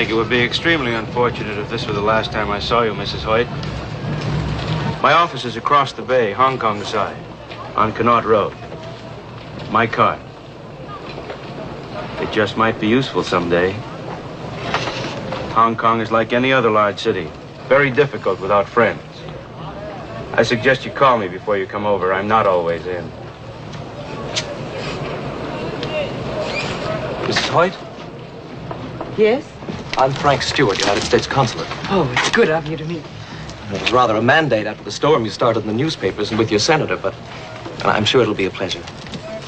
think it would be extremely unfortunate if this were the last time I saw you, Mrs. Hoyt. My office is across the bay, Hong Kong side, on Connaught Road. My card. It just might be useful someday. Hong Kong is like any other large city. Very difficult without friends. I suggest you call me before you come over. I'm not always in. Mrs. Hoyt? Yes? I'm Frank Stewart, United States Consulate. Oh, it's good of you to meet. It was rather a mandate after the storm you started in the newspapers and with your senator, but I'm sure it'll be a pleasure.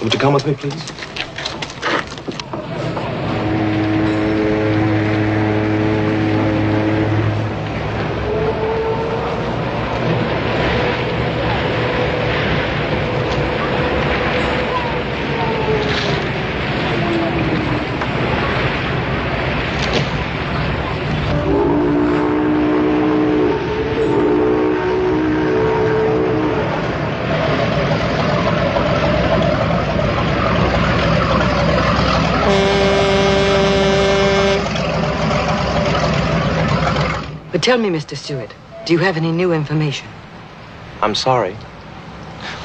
Would you come with me, please? But tell me, Mr. Stewart, do you have any new information? I'm sorry.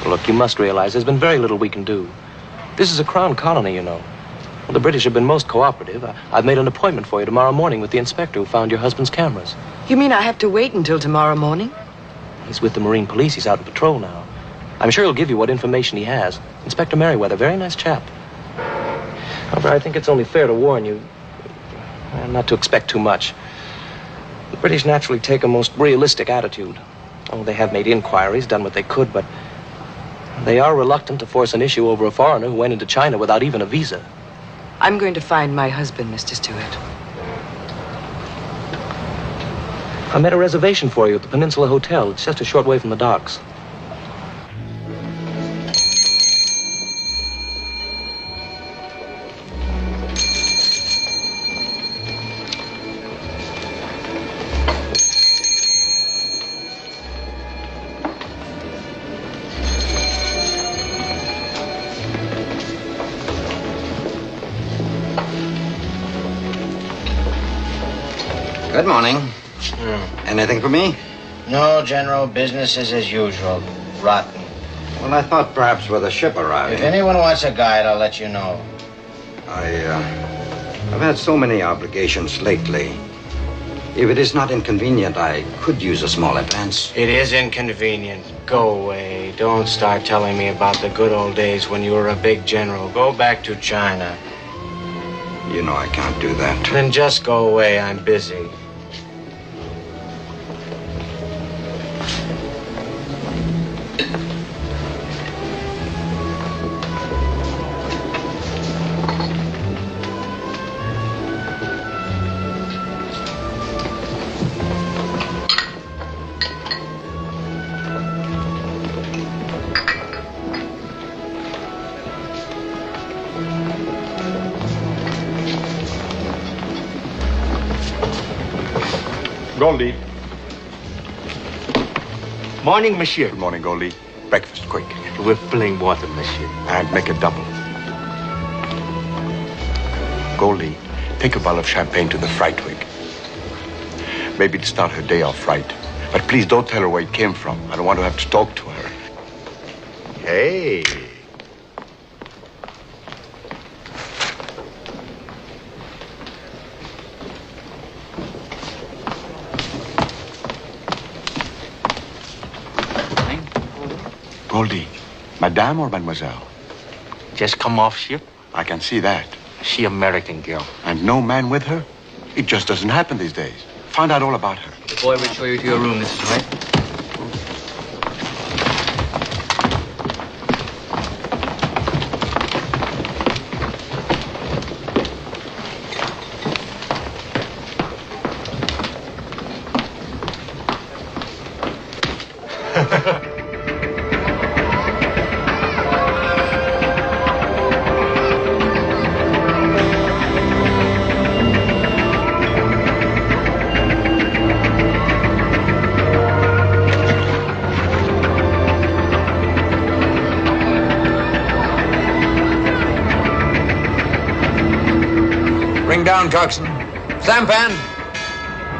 Well, look, you must realize there's been very little we can do. This is a crown colony, you know. Well, the British have been most cooperative. I've made an appointment for you tomorrow morning with the inspector who found your husband's cameras. You mean I have to wait until tomorrow morning? He's with the Marine Police. He's out on patrol now. I'm sure he'll give you what information he has. Inspector Merriweather, very nice chap. However, I think it's only fair to warn you not to expect too much. The British naturally take a most realistic attitude. Oh, they have made inquiries, done what they could, but they are reluctant to force an issue over a foreigner who went into China without even a visa. I'm going to find my husband, Mr. Stewart. I made a reservation for you at the Peninsula Hotel. It's just a short way from the docks. Good morning. Anything for me? No, General. Business is as usual. Rotten. Well, I thought perhaps with a ship arriving. If anyone wants a guide, I'll let you know. I've had so many obligations lately. If it is not inconvenient, I could use a small advance. It is inconvenient. Go away. Don't start telling me about the good old days when you were a big general. Go back to China. You know I can't do that. Then just go away. I'm busy. Goldie. Morning, monsieur. Good morning, Goldie. Breakfast, quick. With plain water, monsieur. And make it double. Goldie, take a bottle of champagne to the fright wig. Maybe to start her day off right. But please don't tell her where it came from. I don't want to have to talk to her. Hey. Goldie, madame or mademoiselle? Just come off ship. I can see that. She American girl. And no man with her? It just doesn't happen these days. Find out all about her. The boy will show you to your room, Mrs. White. Bring down, coxswain. Sampan,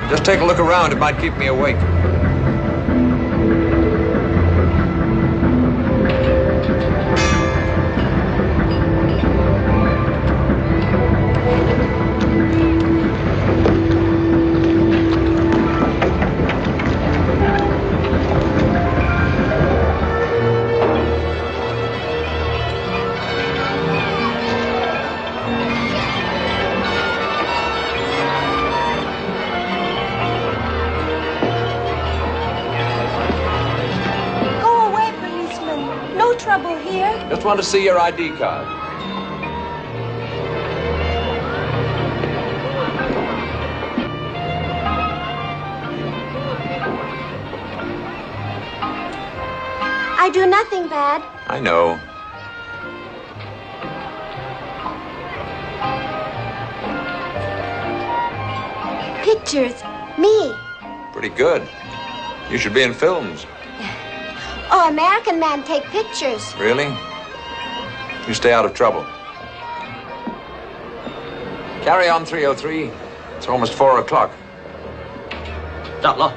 just take a look around. It might keep me awake. Just want to see your ID card. I do nothing bad. I know. Pictures. Me. Pretty good. You should be in films. Oh, American man take pictures. Really? You stay out of trouble. Carry on, 303. It's almost 4 o'clock. Stop, law.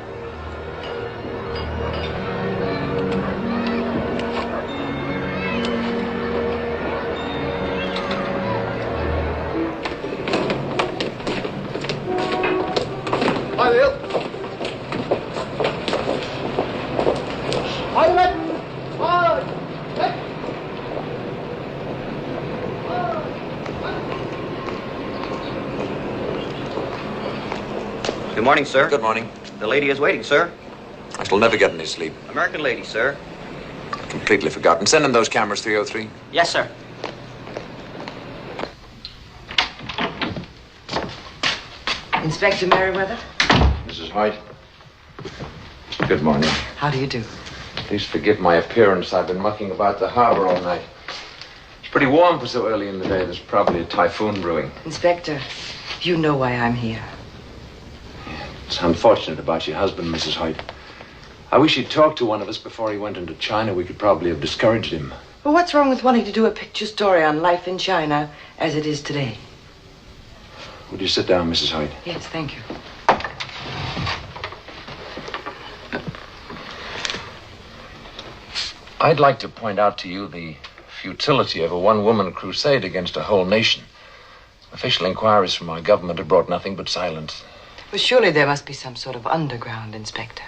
Hi, Bill. Hi, Matt. Good morning, sir. Good morning. The lady is waiting, sir. I shall never get any sleep. American lady, sir. Completely forgotten. Send in those cameras, 303. Yes, sir. Inspector Merriweather? Mrs. White. Good morning. How do you do? Please forgive my appearance. I've been mucking about the harbor all night. It's pretty warm for so early in the day. There's probably a typhoon brewing. Inspector, you know why I'm here. It's unfortunate about your husband, Mrs. White. I wish he'd talked to one of us before he went into China. We could probably have discouraged him. Well, what's wrong with wanting to do a picture story on life in China as it is today? Would you sit down, Mrs. White? Yes, thank you. I'd like to point out to you the futility of a one-woman crusade against a whole nation. Official inquiries from our government have brought nothing but silence. Well, surely there must be some sort of underground, Inspector.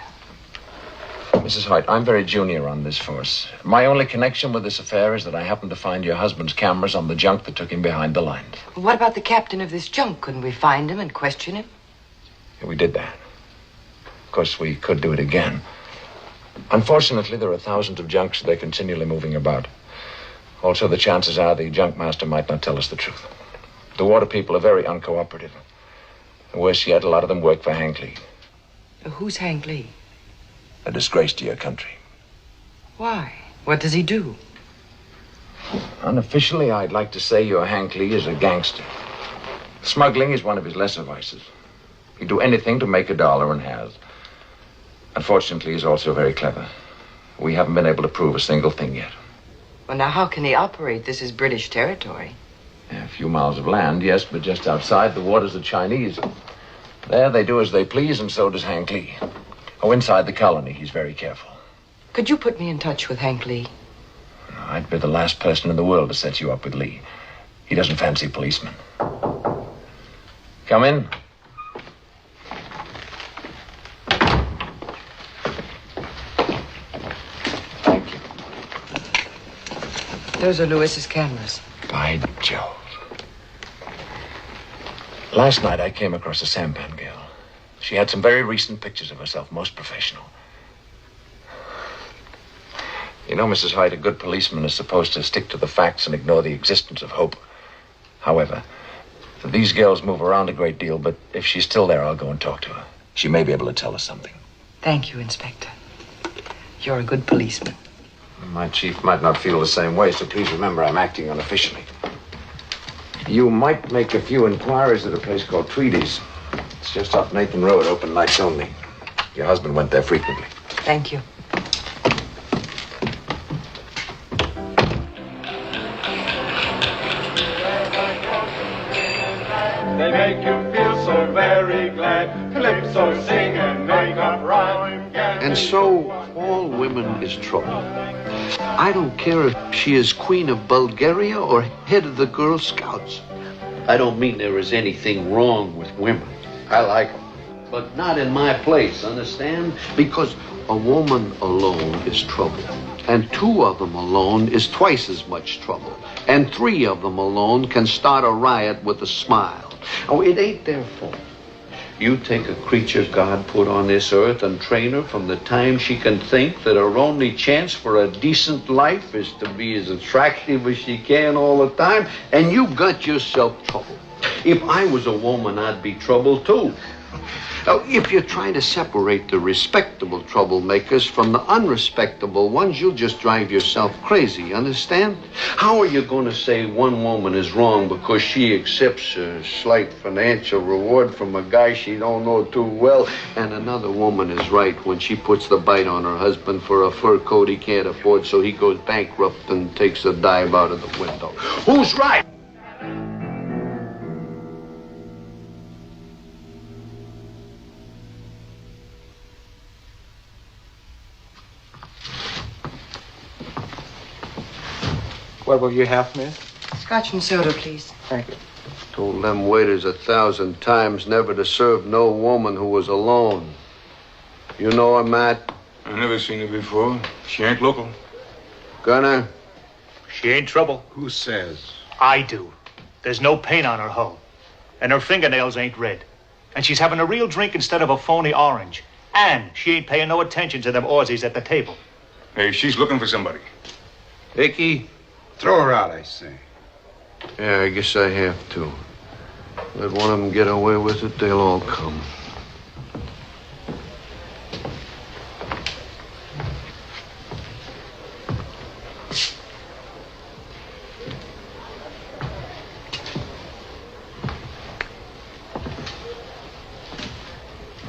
Mrs. White, I'm very junior on this force. My only connection with this affair is that I happened to find your husband's cameras on the junk that took him behind the lines. What about the captain of this junk? Couldn't we find him and question him? Yeah, we did that. Of course, we could do it again. Unfortunately, there are thousands of junks. They're continually moving about. Also, the chances are the junk master might not tell us the truth. The water people are very uncooperative. And worse yet, a lot of them work for Hank Lee. Who's Hank Lee? A disgrace to your country. Why? What does he do? Unofficially, I'd like to say your Hank Lee is a gangster. Smuggling is one of his lesser vices. He'd do anything to make $1 and has. Unfortunately, he's also very clever. We haven't been able to prove a single thing yet. Well, now, how can he operate? This is British territory. Yeah, a few miles of land, yes, but just outside, the waters are Chinese. There, they do as they please, and so does Hank Lee. Oh, inside the colony, he's very careful. Could you put me in touch with Hank Lee? I'd be the last person in the world to set you up with Lee. He doesn't fancy policemen. Come in. Thank you. Those are Lewis's cameras. By Jove. Last night I came across a sampan girl. She had some very recent pictures of herself, most professional. You know, Mrs. White, a good policeman is supposed to stick to the facts and ignore the existence of hope. However, these girls move around a great deal, but if she's still there, I'll go and talk to her. She may be able to tell us something. Thank you, Inspector. You're a good policeman. My chief might not feel the same way, so please remember I'm acting unofficially. You might make a few inquiries at a place called Tweedy's. It's just off Nathan Road, open nights only. Your husband went there frequently. Thank you. They make you feel so so very glad. Calypso sing and make up rhyme. And so all women is trouble. I don't care if she is Queen of Bulgaria or head of the Girl Scouts. I don't mean there is anything wrong with women. I like them. But not in my place, understand? Because a woman alone is trouble. And 2 of them alone is twice as much trouble. And 3 of them alone can start a riot with a smile. Oh, it ain't their fault. You take a creature God put on this earth and train her from the time she can think that her only chance for a decent life is to be as attractive as she can all the time, and you got yourself trouble. If I was a woman, I'd be trouble too. Now, if you're trying to separate the respectable troublemakers from the unrespectable ones, you'll just drive yourself crazy, understand? How are you going to say one woman is wrong because she accepts a slight financial reward from a guy she don't know too well, and another woman is right when she puts the bite on her husband for a fur coat he can't afford, so he goes bankrupt and takes a dive out of the window? Who's right? What will you have, miss? Scotch and soda, please. Thank you. Told them waiters 1,000 times never to serve no woman who was alone. You know her, Matt? I never seen her before. She ain't local. Gunner? She ain't trouble. Who says? I do. There's no paint on her hull. And her fingernails ain't red. And she's having a real drink instead of a phony orange. And she ain't paying no attention to them Aussies at the table. Hey, she's looking for somebody. Hickey? Throw her out, I say. Yeah, I guess I have to. Let one of them get away with it, they'll all come.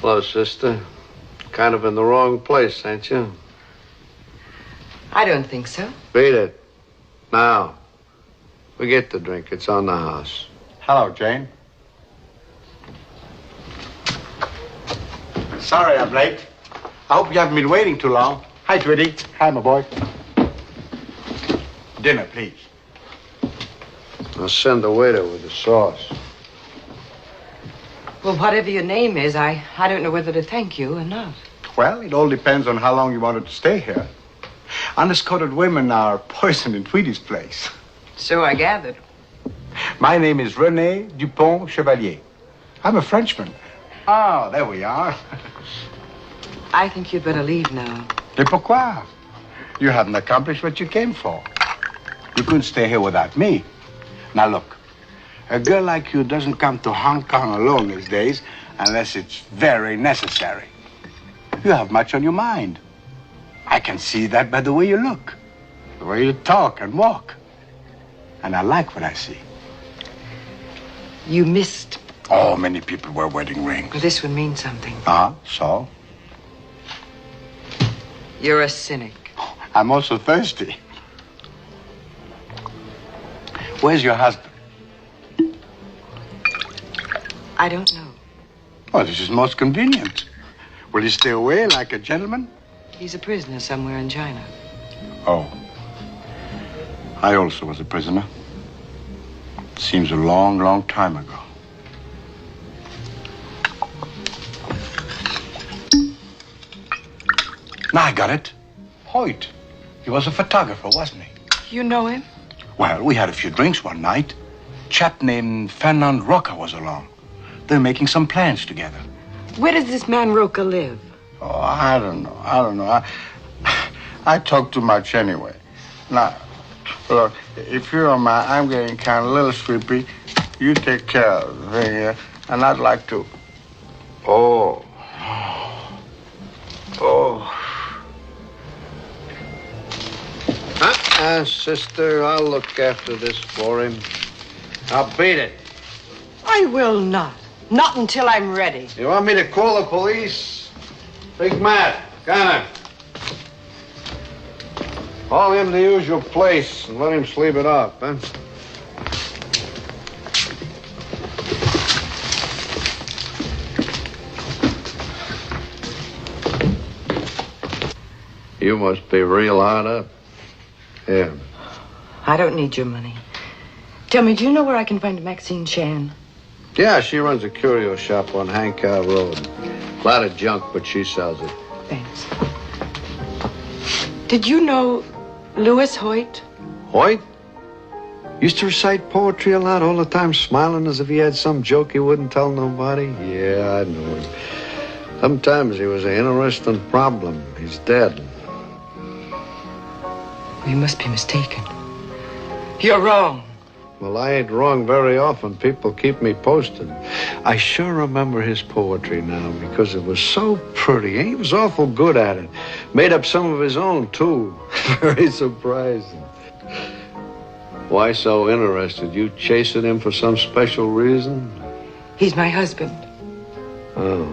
Hello, sister. Kind of in the wrong place, ain't you? I don't think so. Beat it. Now, forget the drink. It's on the house. Hello, Jane. Sorry I'm late. I hope you haven't been waiting too long. Hi, Twitty. Hi, my boy. Dinner, please. I'll send the waiter with the sauce. Well, whatever your name is, I don't know whether to thank you or not. Well, it all depends on how long you wanted to stay here. Honest-coated women are poison in Tweedy's place. So I gathered. My name is René Dupont Chevalier. I'm a Frenchman. Ah, there we are. I think you'd better leave now. Et pourquoi? You haven't accomplished what you came for. You couldn't stay here without me. Now look, a girl like you doesn't come to Hong Kong alone these days unless it's very necessary. You have much on your mind. I can see that by the way you look, the way you talk and walk. And I like what I see. You missed. Oh, many people wear wedding rings. Well, this would mean something. So? You're a cynic. I'm also thirsty. Where's your husband? I don't know. Well, this is most convenient. Will he stay away like a gentleman? He's a prisoner somewhere in China. Oh. I also was a prisoner. Seems a long, long time ago. Now I got it. Hoyt. He was a photographer, wasn't he? You know him? Well, we had a few drinks one night. Chap named Fernand Roca was along. They're making some plans together. Where does this man Roca live? Oh, I don't know. I talk too much anyway. Now, look, if you don't mind, I'm getting kind of a little sleepy. You take care of the thing here, and I'd like to. Oh. Sister, I'll look after this for him. I'll beat it. I will not. Not until I'm ready. You want me to call the police? Big Matt, Gunner. Haul him to the usual place and let him sleep it off, huh? You must be real hard up. Yeah. I don't need your money. Tell me, do you know where I can find Maxine Chan? Yeah, she runs a curio shop on Hancock Road. A lot of junk, but she sells it. Thanks. Did you know Louis Hoyt? Hoyt? Used to recite poetry a lot, all the time smiling as if he had some joke he wouldn't tell nobody. Yeah, I know him. Sometimes he was an interesting problem. He's dead. You must be mistaken. You're wrong. Well, I ain't wrong very often. People keep me posted. I sure remember his poetry now because it was so pretty. He was awful good at it. Made up some of his own, too. Very surprising. Why so interested? You chasing him for some special reason? He's my husband. Oh.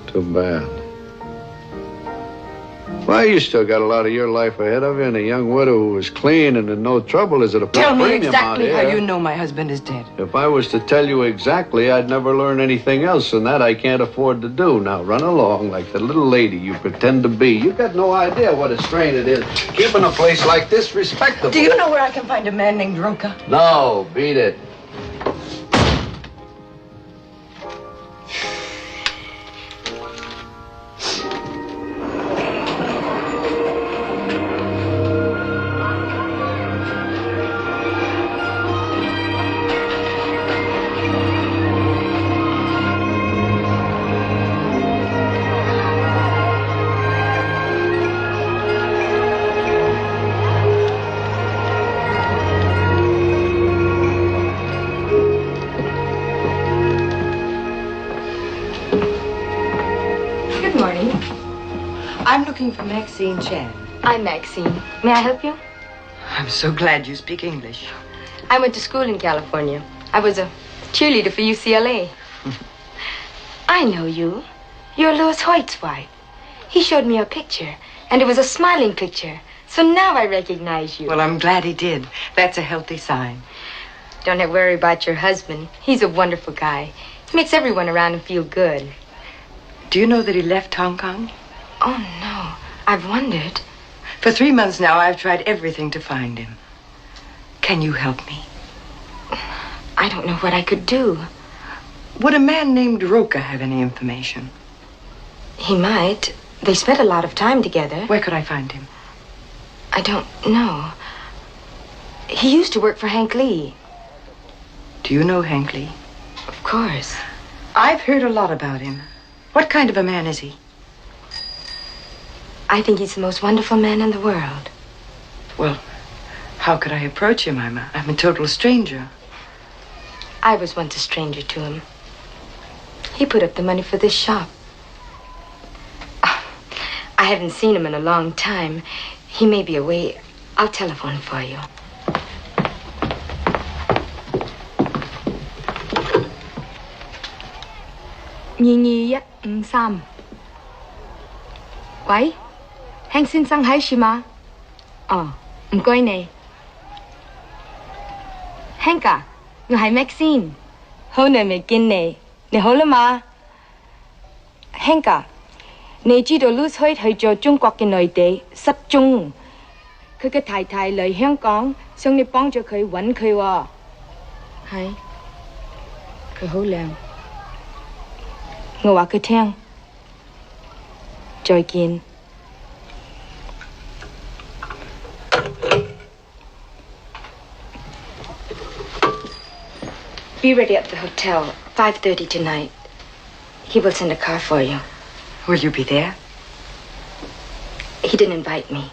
Too bad. Well, you still got a lot of your life ahead of you, and a young widow who is clean and in no trouble is at a Tell me premium exactly out how here. you know my husband is dead. If I was to tell you exactly, I'd never learn anything else, and that I can't afford to do. Now, run along like the little lady you pretend to be. You got no idea what a strain it is keeping a place like this respectable. Do you know where I can find a man named Roca? No, beat it. I'm looking for Maxine Chan. I'm Maxine. May I help you? I'm so glad you speak English. I went to school in California. I was a cheerleader for UCLA. I know you. You're Louis Hoyt's wife. He showed me a picture, and it was a smiling picture. So now I recognize you. Well, I'm glad he did. That's a healthy sign. Don't have to worry about your husband. He's a wonderful guy. He makes everyone around him feel good. Do you know that he left Hong Kong? Oh, no. I've wondered. For 3 months now, I've tried everything to find him. Can you help me? I don't know what I could do. Would a man named Roca have any information? He might. They spent a lot of time together. Where could I find him? I don't know. He used to work for Hank Lee. Do you know Hank Lee? Of course. I've heard a lot about him. What kind of a man is he? I think he's the most wonderful man in the world. Well, how could I approach him? I'm a total stranger. I was once a stranger to him. He put up the money for this shop. I haven't seen him in a long time. He may be away. I'll telephone for you. (2253) 喂，Hank先生喺樹嘛？哦，唔該你。Hank 啊，我係 Maxine，好耐未見你，你好啦嘛 ？Hank 啊，你知道 Louis Hoyt 去咗中國嘅內地失蹤，佢嘅太太嚟香港，想你幫助佢揾佢喎。係，佢好靚。我話佢聽，再見。Be ready at the hotel, 5:30 tonight. He will send a car for you. Will you be there? He didn't invite me.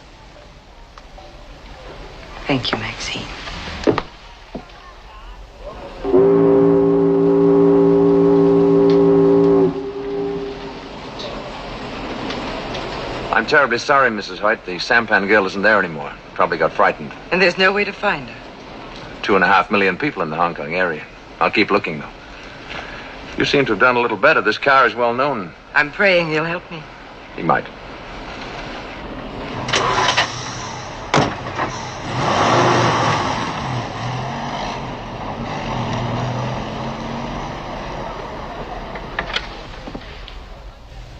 Thank you, Maxine. I'm terribly sorry, Mrs. Hoyt. The sampan girl isn't there anymore. Probably got frightened. And there's no way to find her. 2.5 million people in the Hong Kong area. I'll keep looking, though. You seem to have done a little better. This car is well known. I'm praying he'll help me. He might.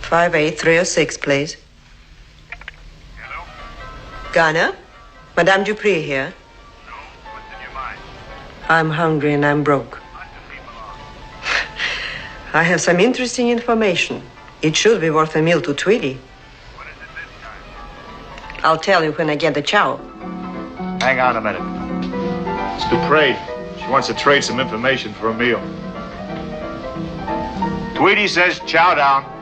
Five 306, please. Garner. Madame Dupree here. I'm hungry and I'm broke. I have some interesting information. It should be worth a meal to Tweety. I'll tell you when I get the chow. Hang on a minute. It's Dupree. She wants to trade some information for a meal. Tweety says chow down.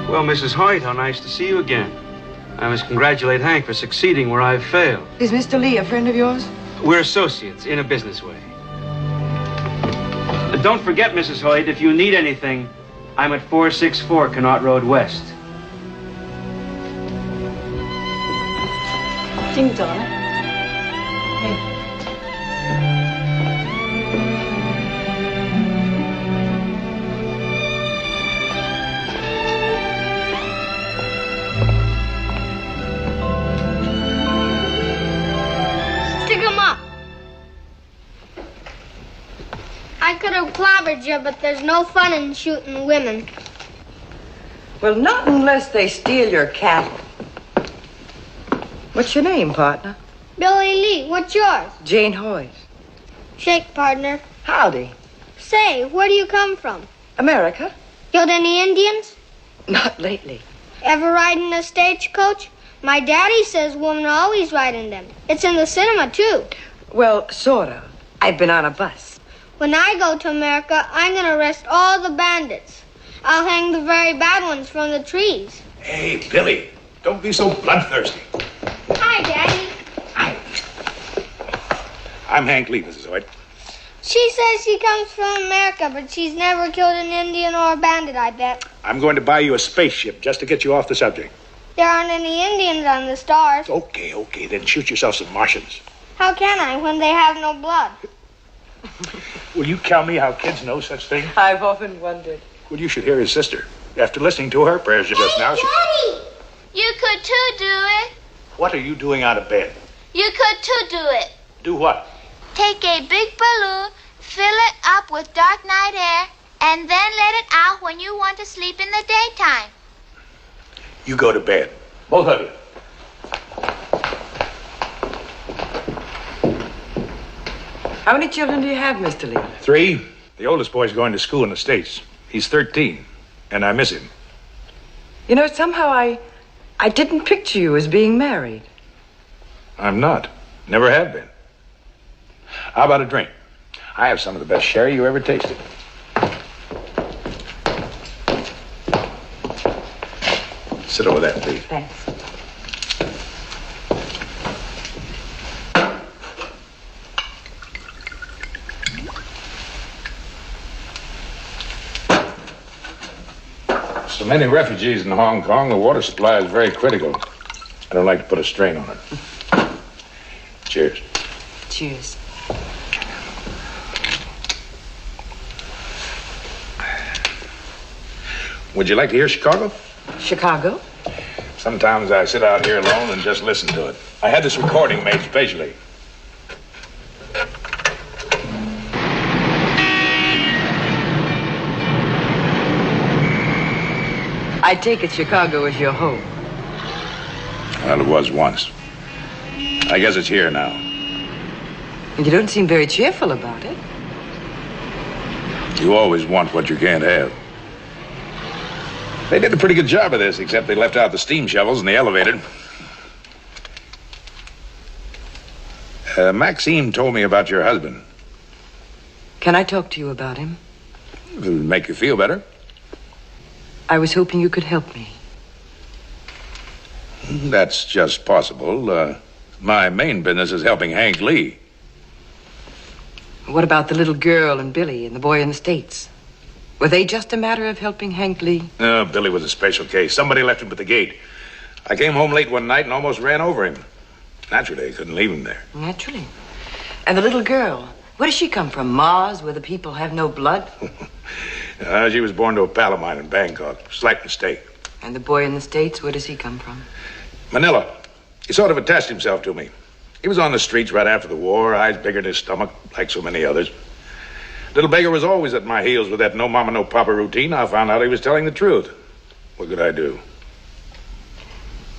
Well, Mrs. Hoyt, how nice to see you again. I must congratulate Hank for succeeding where I've failed. Is Mr. Lee a friend of yours? We're associates in a business way. Don't forget, Mrs. Hoyt, if you need anything, I'm at 464 Connaught Road West. 精咗咧。Stick him up. I could have clobbered you, but there's no fun in shooting women. Well, not unless they steal your cattle. What's your name, partner? Billy Lee, what's yours? Jane Hoyt. Shake, partner. Howdy. Say, where do you come from? America? Killed any Indians? Not lately. Ever ride in a stagecoach? My daddy says women always ride in them. It's in the cinema, too. Well, sort of. I've been on a bus. When I go to America, I'm going to arrest all the bandits. I'll hang the very bad ones from the trees. Hey, Billy, don't be so bloodthirsty. Hi, Daddy. I'm Hank Lee, Mrs. Hoyt. She says she comes from America, but she's never killed an Indian or a bandit, I bet. I'm going to buy you a spaceship just to get you off the subject. There aren't any Indians on the stars. Okay, then shoot yourself some Martians. How can I when they have no blood? Will you tell me how kids know such things? I've often wondered. Well, you should hear his sister. After listening to her prayers just now, Daddy! You could too do it. What are you doing out of bed? You could too do it. Do what? Take a big balloon, fill it up with dark night air, and then let it out when you want to sleep in the daytime. You go to bed. Both of you. How many children do you have, Mr. Lee? 3. The oldest boy's going to school in the States. He's 13, and I miss him. You know, somehow I didn't picture you as being married. I'm not. Never have been. How about a drink? I have some of the best sherry you ever tasted. Sit over there, please. Thanks. So many refugees in Hong Kong, the water supply is very critical. I don't like to put a strain on it. Cheers. Cheers. Would you like to hear Chicago? Chicago? Sometimes I sit out here alone and just listen to it. I had this recording made specially. I take it Chicago is your home. Well, it was once. I guess it's here now. You don't seem very cheerful about it. You always want what you can't have. They did a pretty good job of this, except they left out the steam shovels and the elevator. Maxine told me about your husband. Can I talk to you about him? It'll make you feel better. I was hoping you could help me. That's just possible. My main business is helping Hank Lee. What about the little girl and Billy and the boy in the States? Were they just a matter of helping Hank Lee? Billy was a special case. Somebody left him at the gate. I came home late one night and almost ran over him. Naturally, I couldn't leave him there. Naturally. And the little girl, where does she come from? Mars, where the people have no blood? She was born to a pal of mine in Bangkok. Slight mistake. And the boy in the States, where does he come from? Manila. He sort of attached himself to me. He was on the streets right after the war, eyes bigger than his stomach, like so many others. Little beggar was always at my heels with that no mama, no papa routine. I found out he was telling the truth. What could I do?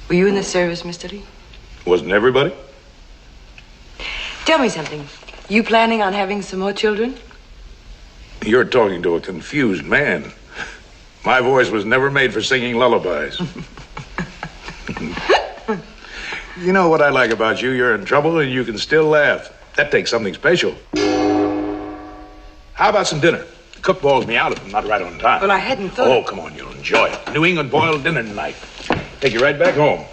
Were you in the service, Mr. Lee? Wasn't everybody? Tell me something. You planning on having some more children? You're talking to a confused man. My voice was never made for singing lullabies. You know what I like about you? You're in trouble and you can still laugh. That takes something special. How about some dinner? The cook bawls me out if I'm not right on time. Well, I hadn't thought... Oh, come on, you'll enjoy it. New England boiled dinner tonight. Take you right back home.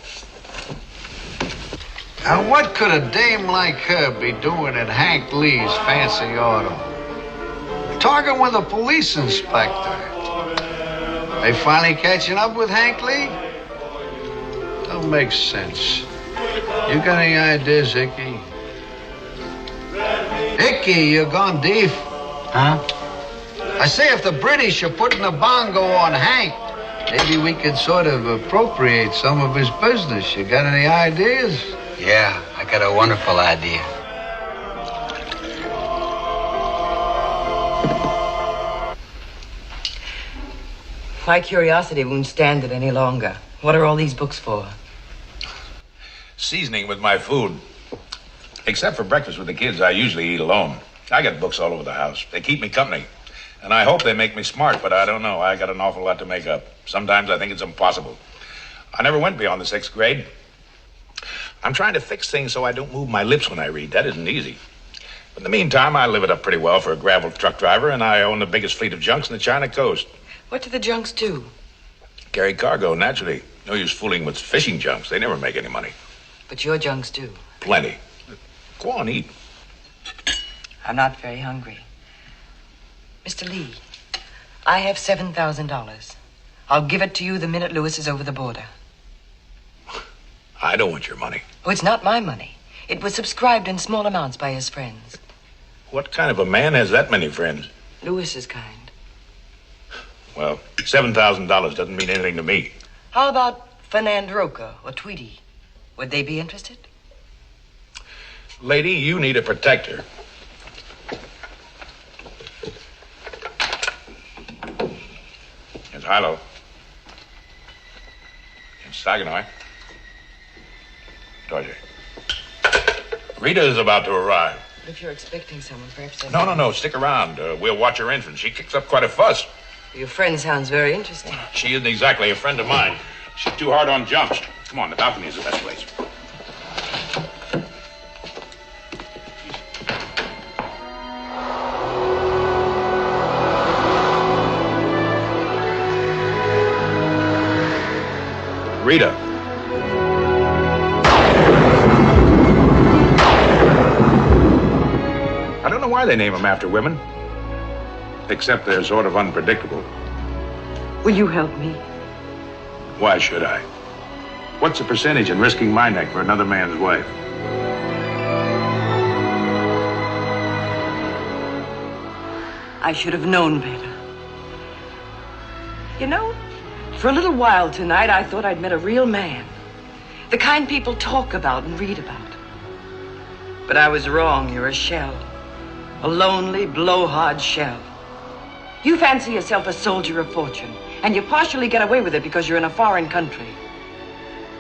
And what could a dame like her be doing at Hank Lee's fancy auto? Talking with a police inspector. They finally catching up with Hank Lee? Don't make sense. You got any ideas, Icky? Icky, you're gone deaf. Huh? I say if the British are putting a bongo on Hank, maybe we could sort of appropriate some of his business. You got any ideas? Yeah, I got a wonderful idea. My curiosity won't stand it any longer. What are all these books for? Seasoning with my food. Except for breakfast with the kids, I usually eat alone. I got books all over the house. They keep me company. And I hope they make me smart, but I don't know. I got an awful lot to make up. Sometimes I think it's impossible. I never went beyond the 6th grade. I'm trying to fix things so I don't move my lips when I read. That isn't easy. But in the meantime, I live it up pretty well for a gravel truck driver, and I own the biggest fleet of junks in the China coast. What do the junks do? Carry cargo, naturally. No use fooling with fishing junks. They never make any money. But your junks do. Plenty. Go on, eat. I'm not very hungry. Mr. Lee, I have $7,000. I'll give it to you the minute Lewis is over the border. I don't want your money. Oh, it's not my money. It was subscribed in small amounts by his friends. What kind of a man has that many friends? Lewis's kind. Well, $7,000 doesn't mean anything to me. How about Fernand Roca or Tweedy? Would they be interested? Lady, you need a protector. It's Hilo. It's Saginaw. Georgia. Rita is about to arrive. But if you're expecting someone, perhaps... No. Stick around. We'll watch her entrance. She kicks up quite a fuss. Your friend sounds very interesting. She isn't exactly a friend of mine. She's too hard on jumps. Come on, the balcony is the best place. Rita. I don't know why they name them after women. Except they're sort of unpredictable. Will you help me? Why should I? What's the percentage in risking my neck for another man's wife? I should have known better. You know, for a little while tonight, I thought I'd met a real man. The kind people talk about and read about. But I was wrong. You're a shell. A lonely, blowhard shell. You fancy yourself a soldier of fortune, and you partially get away with it because you're in a foreign country.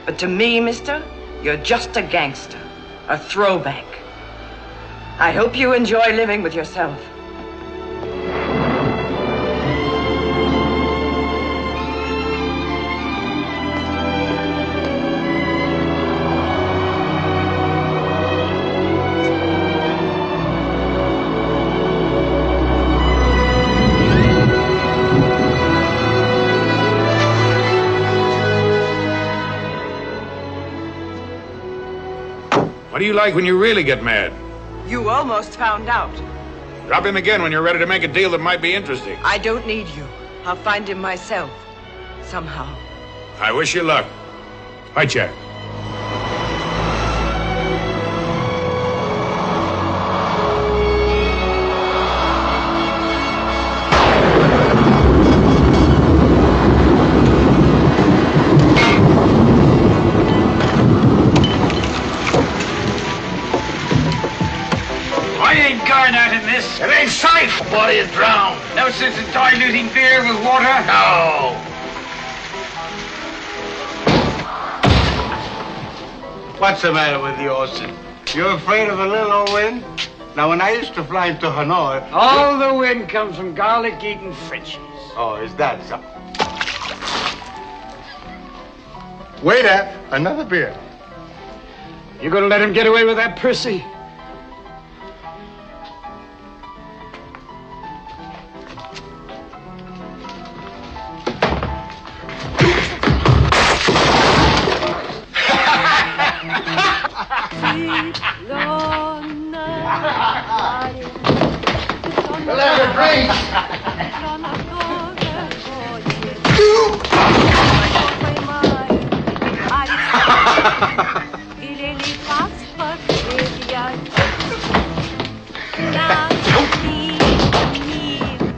But to me, mister, you're just a gangster, a throwback. I hope you enjoy living with yourself. What do you like when you really get mad? You almost found out. Drop him again when you're ready to make a deal that might be interesting. I don't need you. I'll find him myself. Somehow. I wish you luck. Bye, Jack. I ain't going out in this. It ain't safe. Body is drowned. No sense in diluting beer with water. No. What's the matter with you, Austin? You're afraid of a little old wind? Now, when I used to fly into Hanoi... All the wind comes from garlic-eating Frenchies. Oh, is that so? Waiter, another beer. You gonna let him get away with that, Percy? We'll have a drink.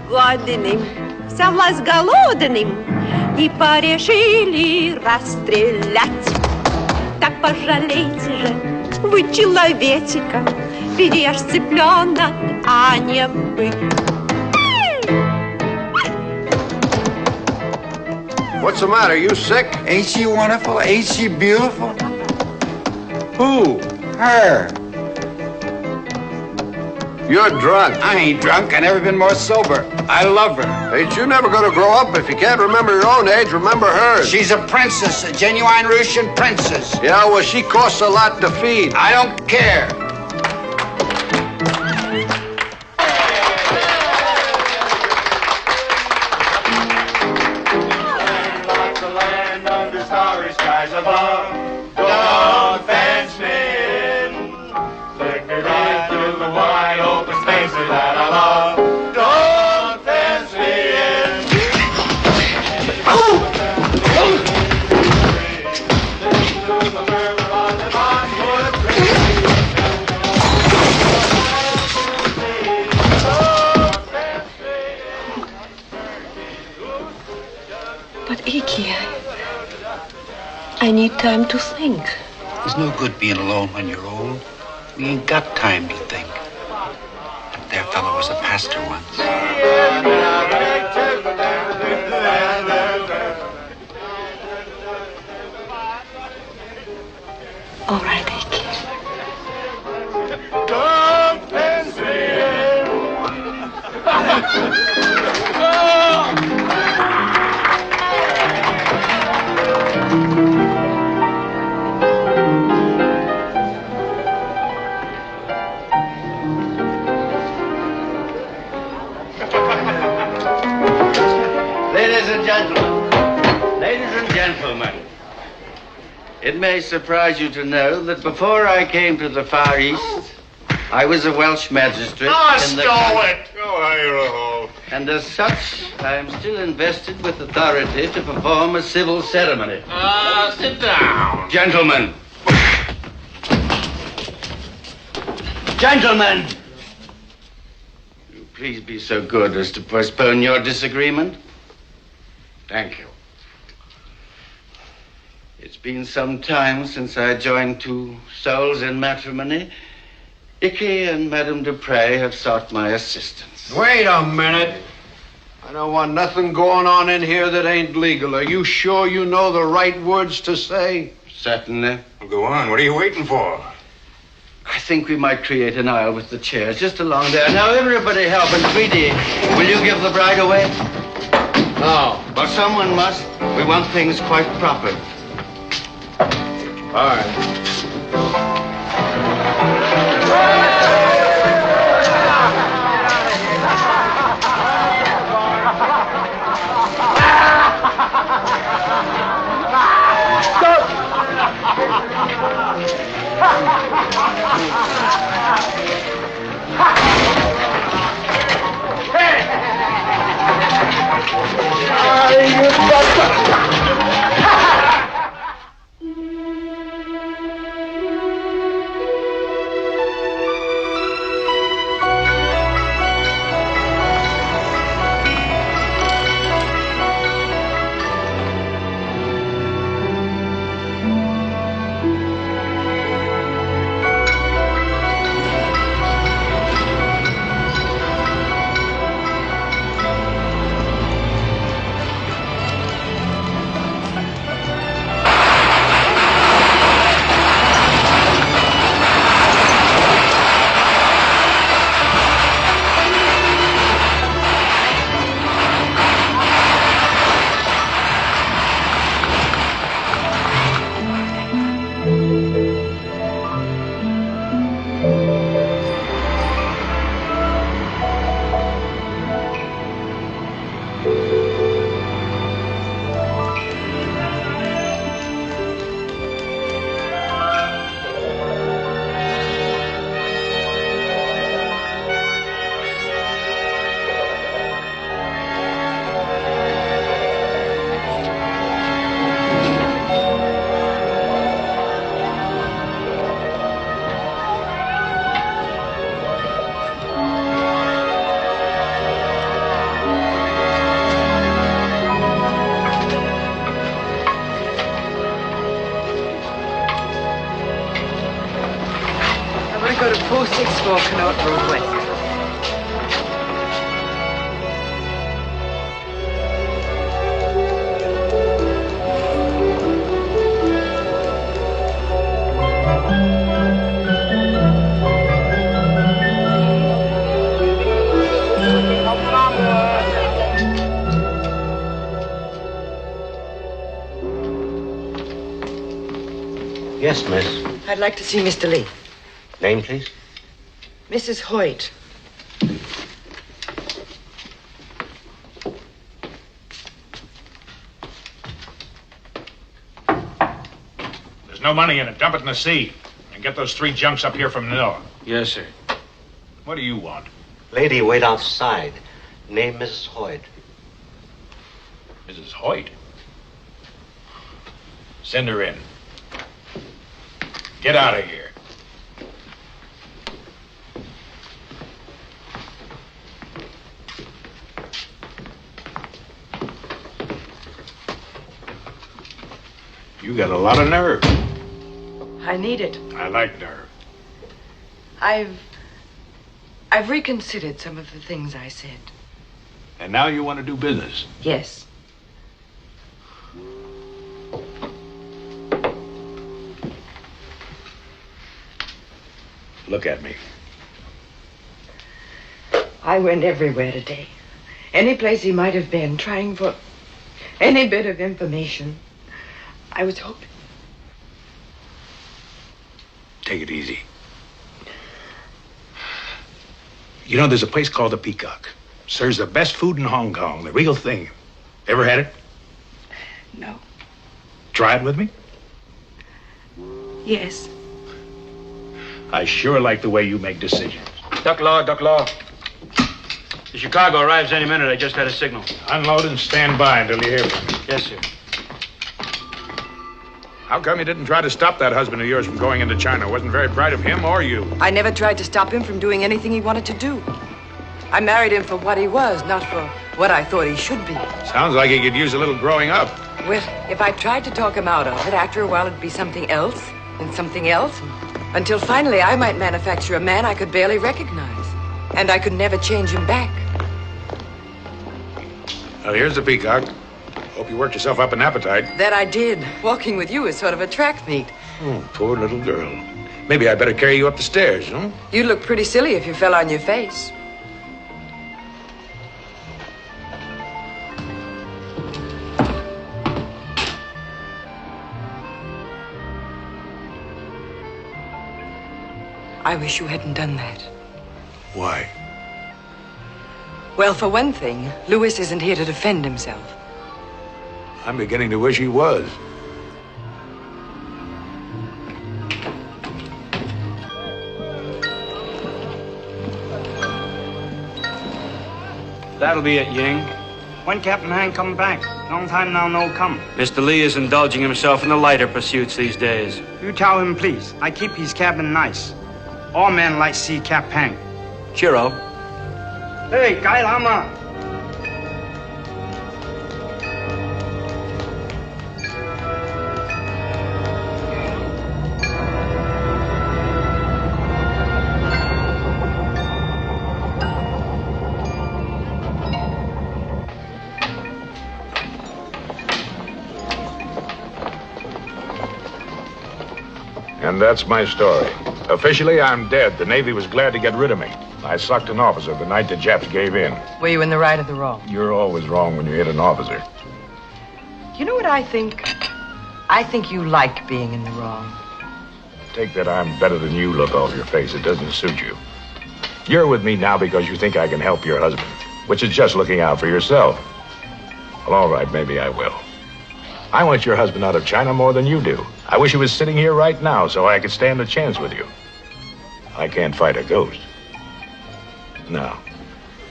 Годным, совлас голодным, и порешили расстрелять. Так пожалейте же вы человечика, ведь я ж цыпленок, а не бык. What's the matter? You sick? Ain't she wonderful? Ain't she beautiful? Who? Her. You're drunk. I ain't drunk. I never been more sober. I love her. Ain't you never gonna grow up? If you can't remember your own age, remember hers. She's a princess, a genuine Russian princess. Yeah, well, she costs a lot to feed. I don't care. Don't fence me in. Take me right through the wide open spaces that I love. Don't fence me in. But Iki, I need time to think. It's no good being alone when you're old. We ain't got time to think. That there fellow was a pastor once. All right, Iki. Don't fence me Ladies and gentlemen, it may surprise you to know that before I came to the Far East, I was a Welsh magistrate in the country. And as such, I am still invested with authority to perform a civil ceremony. sit down. Gentlemen. Gentlemen! Will you please be so good as to postpone your disagreement? Thank you. It's been some time since I joined two souls in matrimony. Icky and Madame Dupre have sought my assistance. Wait a minute. I don't want nothing going on in here that ain't legal. Are you sure you know the right words to say? Certainly. Well, go on. What are you waiting for? I think we might create an aisle with the chairs just along there. Now, everybody help. And Tweety, will you give the bride away? No. Well, someone must. We want things quite proper. All right. Stop! Go to 464 Connaught Road West. Yes, miss. I'd like to see Mr. Lee. Name, please? Mrs. Hoyt. There's no money in it. Dump it in the sea. And get those 3 junks up here from Manila. Yes, sir. What do you want? Lady, wait outside. Name Mrs. Hoyt. Mrs. Hoyt? Send her in. Get out of here. You got a lot of nerve. I need it. I like nerve. I've reconsidered some of the things I said. And now you want to do business? Yes. Look at me. I went everywhere today. Any place he might have been, trying for any bit of information. I was hoping. Take it easy. You know, there's a place called the Peacock. Serves the best food in Hong Kong, the real thing. Ever had it? No. Try it with me? Yes. I sure like the way you make decisions. Duck Law. The Chicago arrives any minute. I just had a signal. Unload and stand by until you hear from me. Yes, sir. How come you didn't try to stop that husband of yours from going into China? Wasn't very bright of him or you. I never tried to stop him from doing anything he wanted to do. I married him for what he was, not for what I thought he should be. Sounds like he could use a little growing up. Well, if I tried to talk him out of it, after a while it'd be something else, and something else, until finally I might manufacture a man I could barely recognize. And I could never change him back. Well, here's the Peacock. Hope you worked yourself up an appetite. That I did. Walking with you is sort of a track meet. Oh, poor little girl. Maybe I better carry you up the stairs, huh? You'd look pretty silly if you fell on your face. I wish you hadn't done that. Why? Well, for one thing, Louis isn't here to defend himself. I'm beginning to wish he was. That'll be it, Ying. When Captain Han come back? Long time now no come. Mr. Lee is indulging himself in the lighter pursuits these days. You tell him, please. I keep his cabin nice. All men like see Cap Han. Cheero. Hey, Guy Lama. And that's my story. Officially, I'm dead. The Navy was glad to get rid of me. I sucked an officer the night the Japs gave in. Were you in the right or the wrong? You're always wrong when you hit an officer. You know what I think? I think you like being in the wrong. Take that I'm better than you look off your face. It doesn't suit you. You're with me now because you think I can help your husband, which is just looking out for yourself. Well, all right, maybe I will. I want your husband out of China more than you do. I wish he was sitting here right now so I could stand a chance with you. I can't fight a ghost. Now,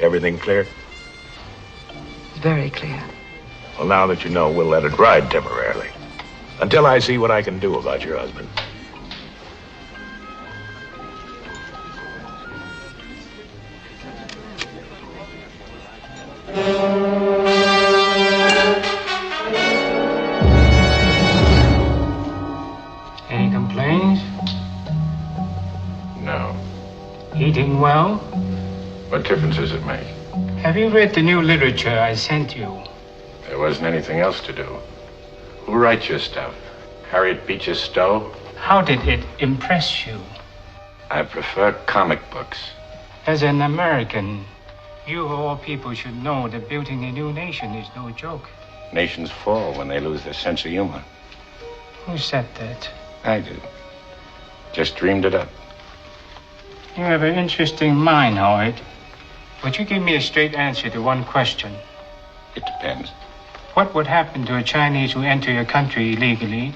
everything clear? Very clear. Well, now that you know, we'll let it ride temporarily. Until I see what I can do about your husband. Any complaints? No. Eating well? What difference does it make? Have you read the new literature I sent you? There wasn't anything else to do. Who writes your stuff? Harriet Beecher Stowe? How did it impress you? I prefer comic books. As an American, you of all people should know that building a new nation is no joke. Nations fall when they lose their sense of humor. Who said that? I did. Just dreamed it up. You have an interesting mind, Howard. Would you give me a straight answer to one question? It depends. What would happen to a Chinese who enter your country illegally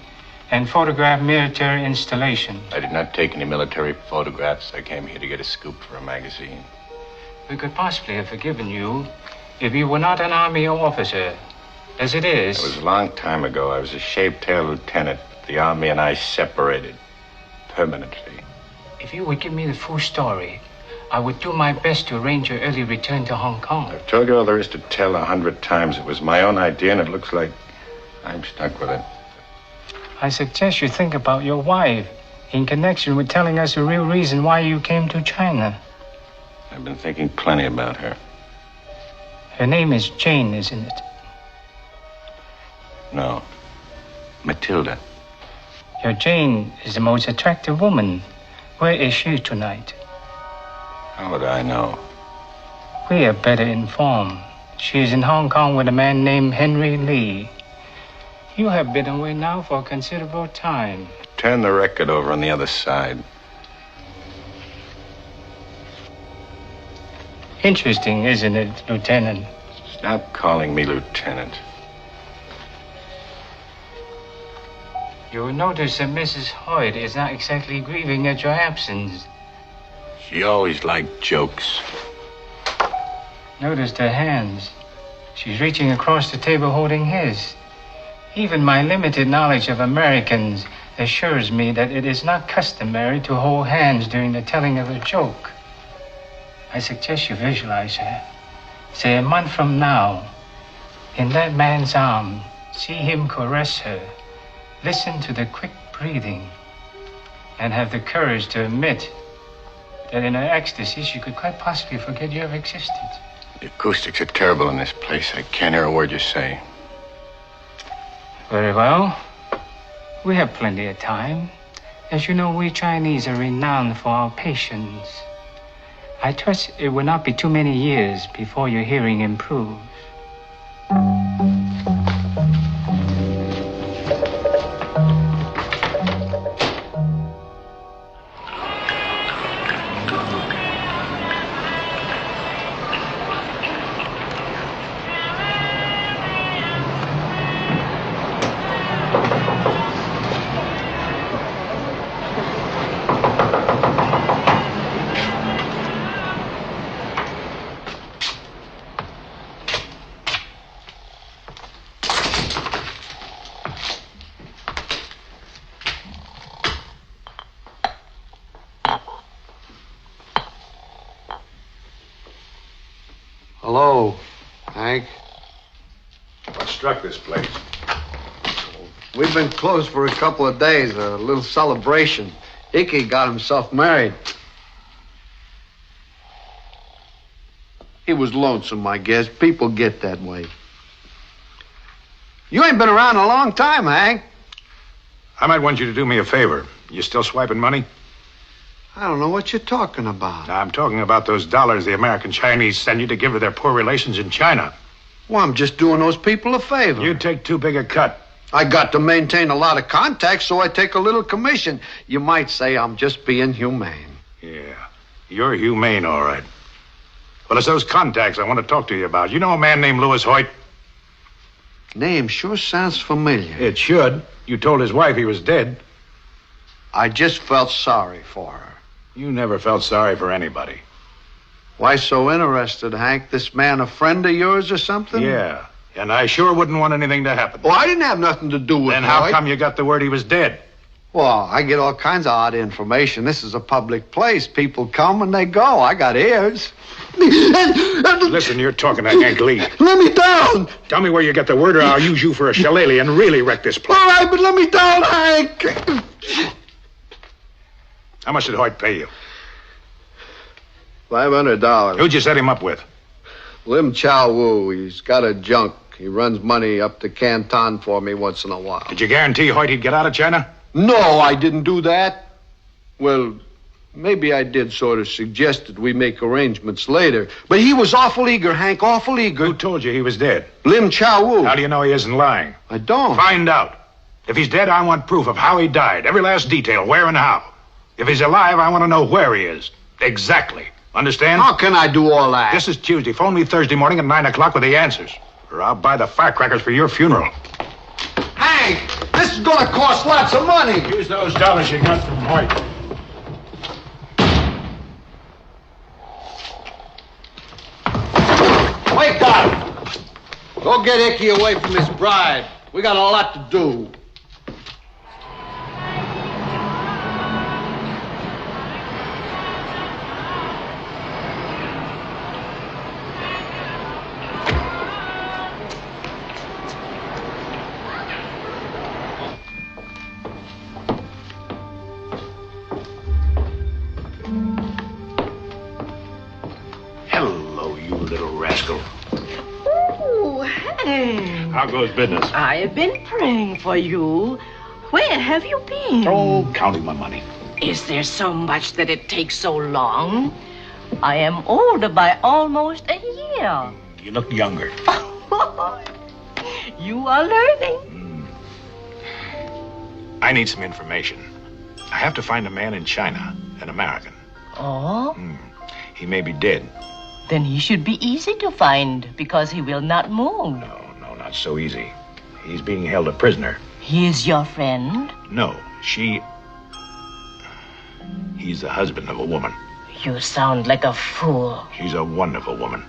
and photograph military installation? I did not take any military photographs. I came here to get a scoop for a magazine. We could possibly have forgiven you if you were not an army officer. As it is... It was a long time ago. I was a shaved-tail lieutenant. The army and I separated permanently. If you would give me the full story, I would do my best to arrange your early return to Hong Kong. I've told you all there is to tell 100 times. It was my own idea, and it looks like I'm stuck with it. I suggest you think about your wife in connection with telling us the real reason why you came to China. I've been thinking plenty about her. Her name is Jane, isn't it? No. Matilda. Your Jane is the most attractive woman. Where is she tonight? How would I know? We are better informed. She is in Hong Kong with a man named Henry Lee. You have been away now for a considerable time. Turn the record over on the other side. Interesting, isn't it, Lieutenant? Stop calling me Lieutenant. You will notice that Mrs. Hoyt is not exactly grieving at your absence. She always liked jokes. Notice her hands. She's reaching across the table holding his. Even my limited knowledge of Americans assures me that it is not customary to hold hands during the telling of a joke. I suggest you visualize her. Say a month from now, in that man's arm, see him caress her. Listen to the quick breathing and have the courage to admit that in her ecstasy she could quite possibly forget you ever existed. The acoustics are terrible in this place. I can't hear a word you say. Very well. We have plenty of time. As you know, we Chinese are renowned for our patience. I trust it will not be too many years before your hearing improves. Hello, Hank. What struck this place? We've been closed for a couple of days, a little celebration. Icky got himself married. He was lonesome, I guess. People get that way. You ain't been around a long time, Hank. I might want you to do me a favor. You still swiping money? I don't know what you're talking about. I'm talking about those dollars the American Chinese send you to give to their poor relations in China. Well, I'm just doing those people a favor. You take too big a cut. I got to maintain a lot of contacts, so I take a little commission. You might say I'm just being humane. Yeah, you're humane, all right. Well, it's those contacts I want to talk to you about. You know a man named Louis Hoyt? Name sure sounds familiar. It should. You told his wife he was dead. I just felt sorry for her. You never felt sorry for anybody. Why so interested, Hank? This man a friend of yours or something? Yeah, and I sure wouldn't want anything to happen. Well, I didn't have nothing to do with it. Then how come you got the word he was dead? Well, I get all kinds of odd information. This is a public place. People come and they go. I got ears. Listen, you're talking to Hank Lee. Let me down. Tell me where you get the word or I'll use you for a shillelagh and really wreck this place. All right, but let me down, Hank. How much did Hoyt pay you? $500. Who'd you set him up with? Lim Chow Wu. He's got a junk. He runs money up to Canton for me once in a while. Did you guarantee Hoyt he'd get out of China? No, I didn't do that. Well, maybe I did sort of suggested we make arrangements later. But he was awful eager, Hank, awful eager. Who told you he was dead? Lim Chow Wu. How do you know he isn't lying? I don't. Find out. If he's dead, I want proof of how he died. Every last detail, where and how. If he's alive, I want to know where he is. Exactly. Understand? How can I do all that? This is Tuesday. Phone me Thursday morning at 9 o'clock with the answers. Or I'll buy the firecrackers for your funeral. Hank, this is going to cost lots of money. Use those dollars you got from Hoyt. Wake up! Go get Icky away from his bride. We got a lot to do. How goes business? I have been praying for you. Where have you been? Oh, counting my money. Is there so much that it takes so long? I am older by almost a year. You look younger. You are learning. I need some information. I have to find a man in China, an American. Oh? He may be dead. Then he should be easy to find because he will not move. No, not so easy. He's being held a prisoner. He is your friend? No, he's the husband of a woman. You sound like a fool. She's a wonderful woman.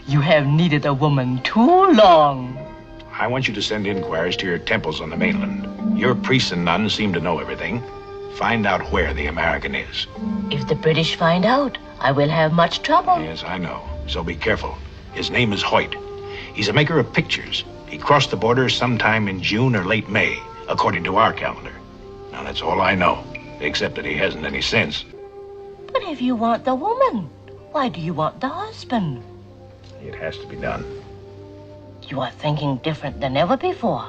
You have needed a woman too long. I want you to send inquiries to your temples on the mainland. Your priests and nuns seem to know everything. Find out where the American is. If the British find out, I will have much trouble. Yes, I know. So be careful. His name is Hoyt. He's a maker of pictures. He crossed the border sometime in June or late May, according to our calendar. Now, that's all I know, except that he hasn't any sense. But if you want the woman, why do you want the husband? It has to be done. You are thinking different than ever before,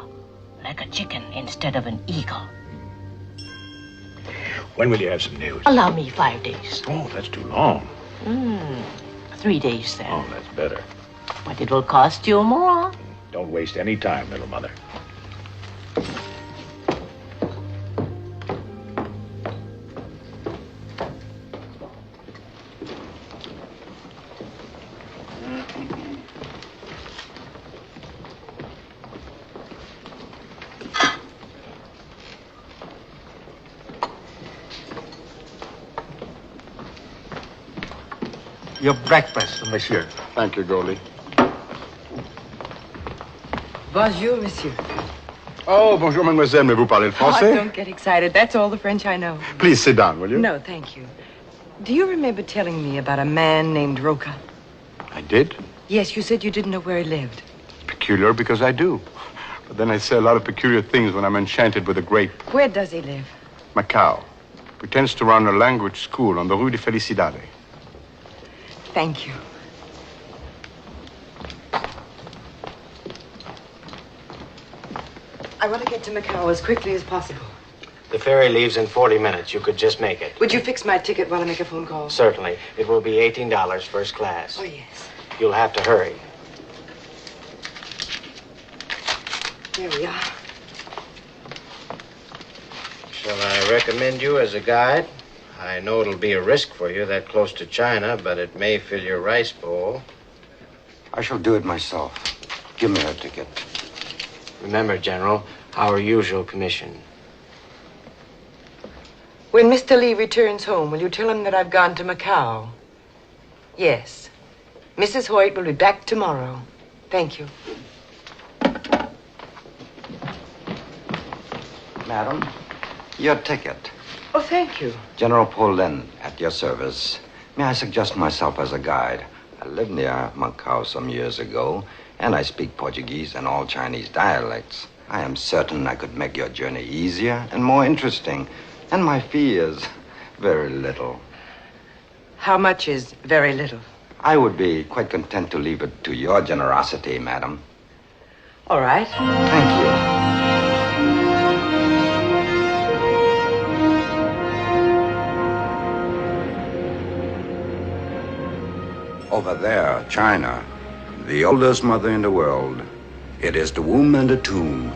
like a chicken instead of an eagle. When will you have some news? Allow me 5 days. Oh, that's too long. 3 days then. Oh, that's better. But it will cost you more. Don't waste any time, little mother. Your breakfast, monsieur. Thank you, Goldie. Bonjour, monsieur. Oh, bonjour, mademoiselle. Mais vous parlez le français? Oh, don't get excited. That's all the French I know. Please sit down, will you? No, thank you. Do you remember telling me about a man named Roca? I did? Yes, you said you didn't know where he lived. Peculiar because I do. But then I say a lot of peculiar things when I'm enchanted with a grape. Where does he live? Macau. Pretends to run a language school on the Rue de Felicidade. Thank you. I want to get to Macau as quickly as possible. The ferry leaves in 40 minutes. You could just make it. Would you fix my ticket while I make a phone call? Certainly. It will be $18 first class. Oh, yes. You'll have to hurry. There we are. Shall I recommend you as a guide? I know it'll be a risk for you that close to China, but it may fill your rice bowl. I shall do it myself. Give me her ticket. Remember, General, our usual commission. When Mr. Lee returns home, will you tell him that I've gone to Macau? Yes. Mrs. Hoyt will be back tomorrow. Thank you. Madam, your ticket. Oh, thank you. General Paulin, at your service. May I suggest myself as a guide? I lived near Macau some years ago, and I speak Portuguese and all Chinese dialects. I am certain I could make your journey easier and more interesting. And my fee is very little. How much is very little? I would be quite content to leave it to your generosity, madam. All right. Thank you. Over there, China, the oldest mother in the world. It is the womb and the tomb.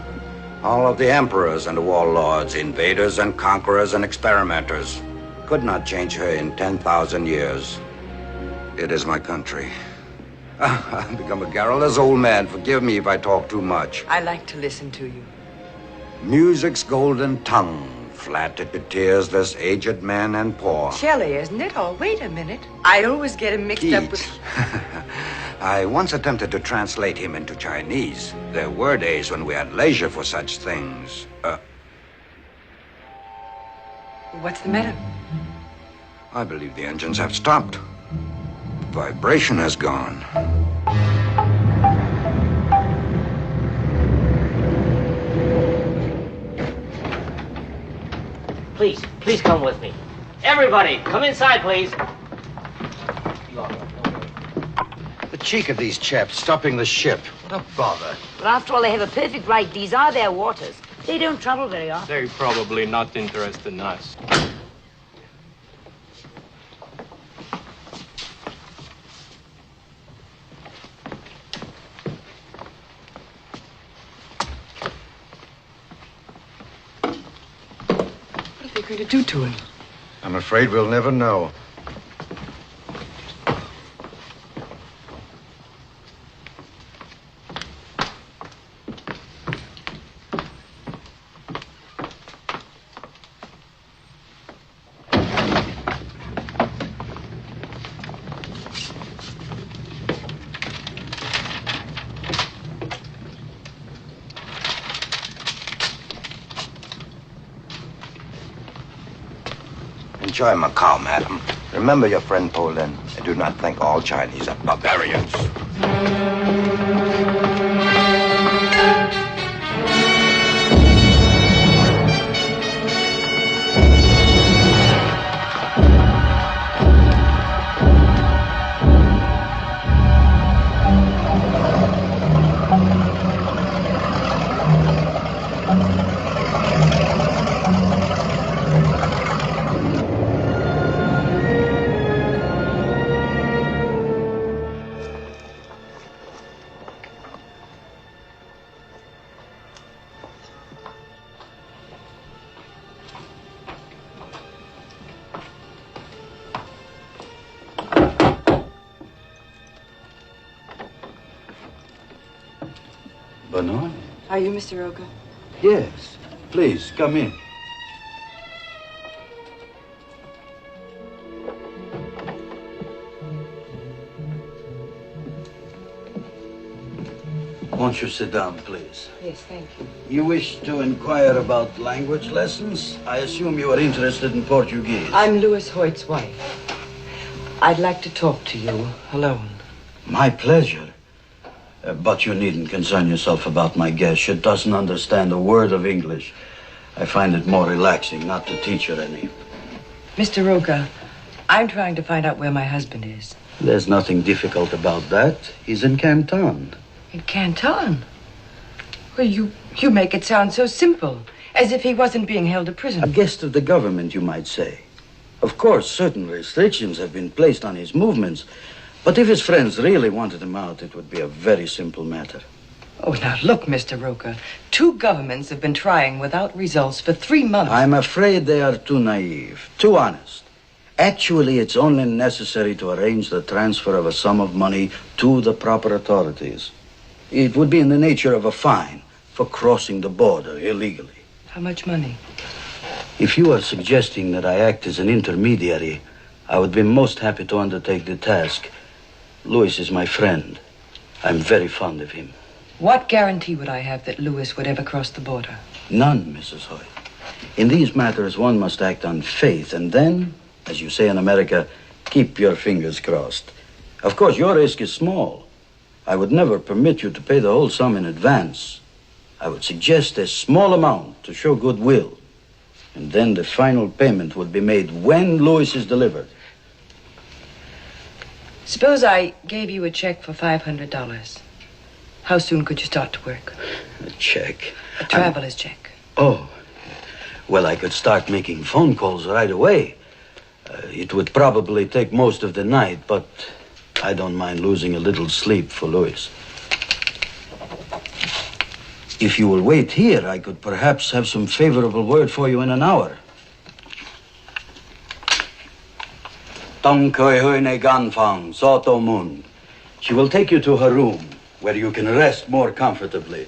All of the emperors and the warlords, invaders and conquerors and experimenters could not change her in 10,000 years. It is my country. I've become a garrulous old man. Forgive me if I talk too much. I like to listen to you. Music's golden tongue flattered to tears this aged man and poor. Shelley, isn't it? Oh, wait a minute. I always get him mixed up with... I once attempted to translate him into Chinese. There were days when we had leisure for such things. What's the matter? I believe the engines have stopped. The vibration has gone. Please come with me. Everybody, come inside, please. The cheek of these chaps stopping the ship. What a bother. But after all, they have a perfect right. These are their waters. They don't travel very often. They're probably not interested in us. What are they going to do to him? I'm afraid we'll never know. Enjoy Macau, madam. Remember your friend Paulin, and do not think all Chinese are barbarians. Bernard? Are you Mr. Oka? Yes. Please, come in. Won't you sit down, please? Yes, thank you. You wish to inquire about language lessons? I assume you are interested in Portuguese. I'm Louis Hoyt's wife. I'd like to talk to you alone. My pleasure. But you needn't concern yourself about my guest. She doesn't understand a word of English. I find it more relaxing not to teach her any. Mr. Roca, I'm trying to find out where my husband is. There's nothing difficult about that. He's in Canton. In Canton? Well, you make it sound so simple, as if he wasn't being held a prisoner. A guest of the government, you might say. Of course, certain restrictions have been placed on his movements, but if his friends really wanted him out, it would be a very simple matter. Oh, now look, Mr. Roca. 2 governments have been trying without results for 3 months. I'm afraid they are too naive, too honest. Actually, it's only necessary to arrange the transfer of a sum of money to the proper authorities. It would be in the nature of a fine for crossing the border illegally. How much money? If you are suggesting that I act as an intermediary, I would be most happy to undertake the task. Louis is my friend. I'm very fond of him. What guarantee would I have that Louis would ever cross the border? None, Mrs. Hoyt. In these matters, one must act on faith, and then, as you say in America, keep your fingers crossed. Of course, your risk is small. I would never permit you to pay the whole sum in advance. I would suggest a small amount to show goodwill, and then the final payment would be made when Louis is delivered. Suppose I gave you a check for $500. How soon could you start to work? A check? A traveler's check. Oh, well, I could start making phone calls right away. It would probably take most of the night, but I don't mind losing a little sleep for Louis. If you will wait here, I could perhaps have some favorable word for you in an hour. Tong Koi Hui Ne Gan Fang, Soto Mun. She will take you to her room, where you can rest more comfortably.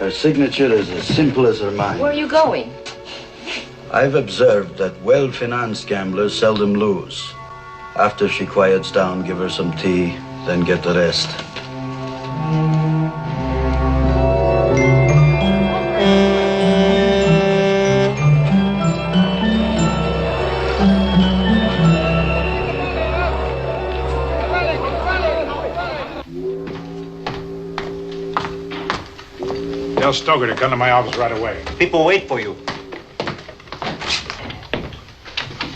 Her signature is as simple as her mind. Where are you going? I've observed that well-financed gamblers seldom lose. After she quiets down, give her some tea, then get the rest. Tell Stoker to come to my office right away. People wait for you.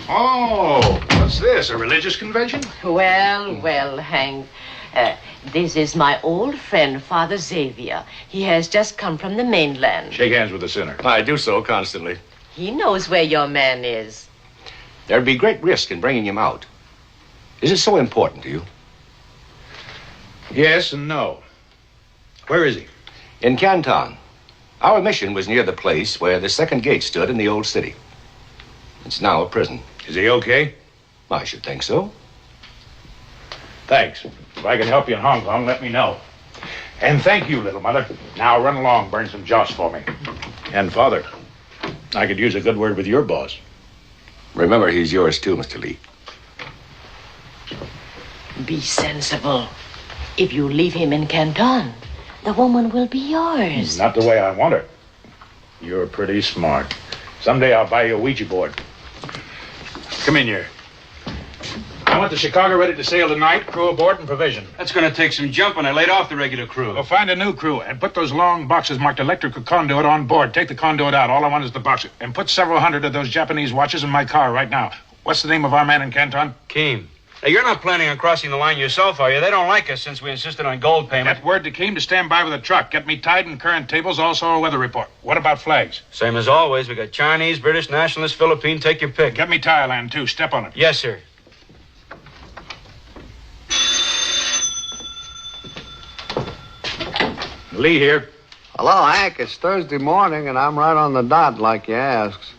Oh, what's this? A religious convention? Well, Hank. This is my old friend, Father Xavier. He has just come from the mainland. Shake hands with the sinner. I do so constantly. He knows where your man is. There'd be great risk in bringing him out. Is it so important to you? Yes and no. Where is he? In Canton. Our mission was near the place where the second gate stood in the old city. It's now a prison. Is he okay? I should think so. Thanks. If I can help you in Hong Kong, let me know. And thank you, little mother. Now run along, burn some joss for me. And Father, I could use a good word with your boss. Remember, he's yours too, Mr. Lee. Be sensible. If you leave him in Canton, the woman will be yours. Not the way I want her. You're pretty smart. Someday I'll buy you a Ouija board. Come in here. I want the Chicago ready to sail tonight, crew aboard and provision. That's going to take some jumping. I laid off the regular crew. Well, find a new crew and put those long boxes marked electrical conduit on board. Take the conduit out. All I want is the box. And put several hundred of those Japanese watches in my car right now. What's the name of our man in Canton? Keem. Hey, you're not planning on crossing the line yourself, are you? They don't like us since we insisted on gold payment. Get word to Keem to stand by with a truck. Get me tied and current tables, also a weather report. What about flags? Same as always. We got Chinese, British, Nationalist, Philippine. Take your pick. Get me Thailand, too. Step on it. Yes, sir. Lee here. Hello, Hank. It's Thursday morning, and I'm right on the dot like you asked.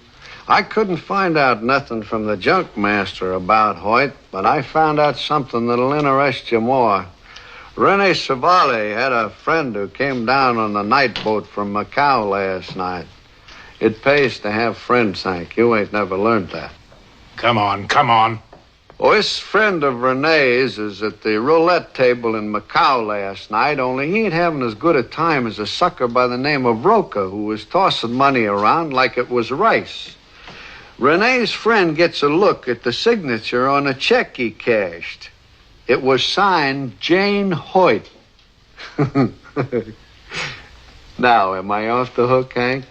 I couldn't find out nothing from the junk master about Hoyt, but I found out something that'll interest you more. Rene Savale had a friend who came down on the night boat from Macau last night. It pays to have friends, Hank. You ain't never learned that. Come on, come on. Oh, this friend of Rene's is at the roulette table in Macau last night, only he ain't having as good a time as a sucker by the name of Roca, who was tossing money around like it was rice. Rene's friend gets a look at the signature on a check he cashed. It was signed Jane Hoyt. Now, am I off the hook, Hank?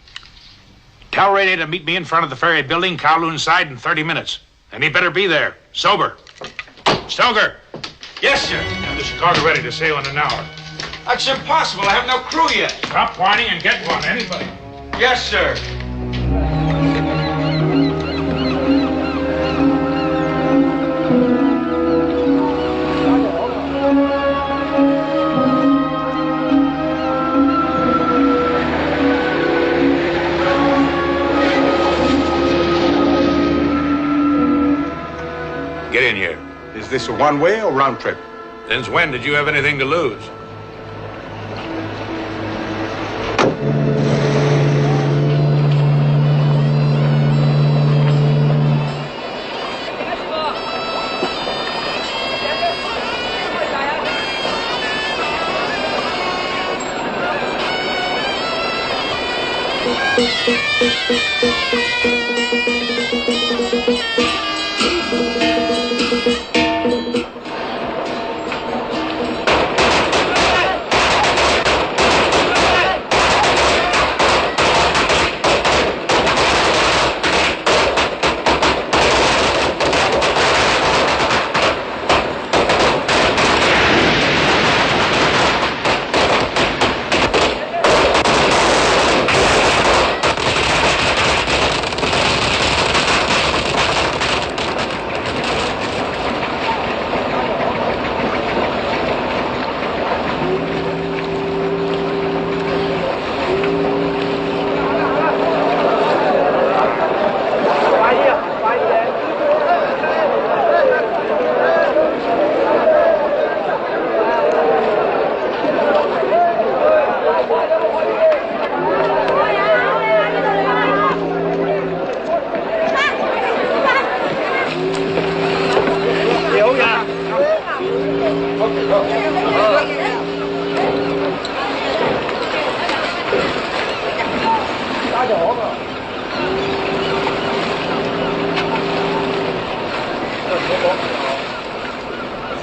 Tell Rene to meet me in front of the ferry building, Kowloon side, in 30 minutes. And he better be there, sober. Stoker! Yes, sir. Have the Chicago ready to sail in an hour. That's impossible. I have no crew yet. Stop whining and get one, anybody. Yes, sir. Get in here. Is this a one-way or round trip? Since when did you have anything to lose?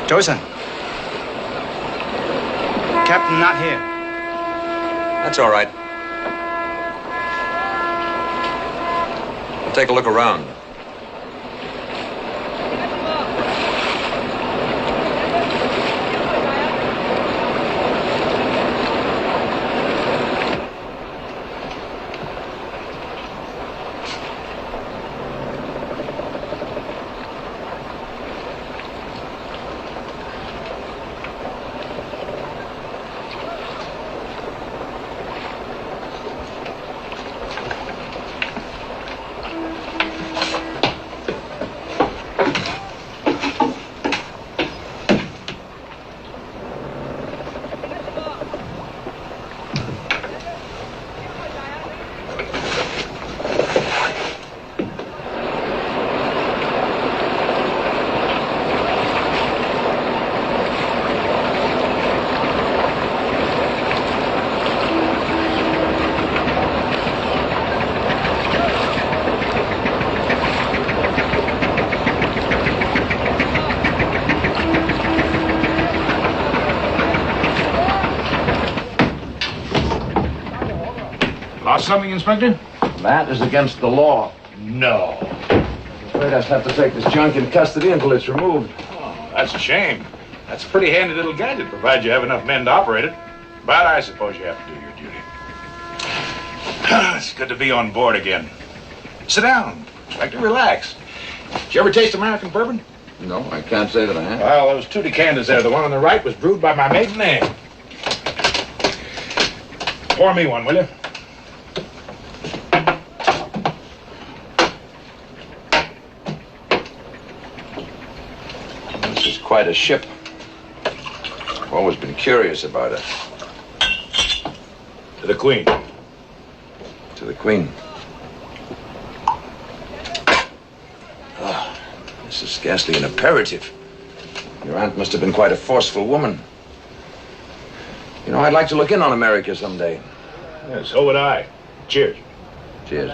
Joseon. Captain not here. That's all right. I'll take a look around. Lost something, Inspector? That is against the law. No. I'm afraid I'll have to take this junk in custody until it's removed. Oh, that's a shame. That's a pretty handy little gadget, provided you have enough men to operate it. But I suppose you have to do your duty. It's good to be on board again. Sit down, Inspector. Relax. Did you ever taste American bourbon? No, I can't say that I have. Well, those two decanters there, the one on the right was brewed by my maiden name. Pour me one, will you? This is quite a ship. always been curious about her. To the Queen. To the Queen. Oh, this is scarcely an imperative. Your aunt must have been quite a forceful woman. You know, I'd like to look in on America someday. Yeah, so would I. Cheers. Cheers.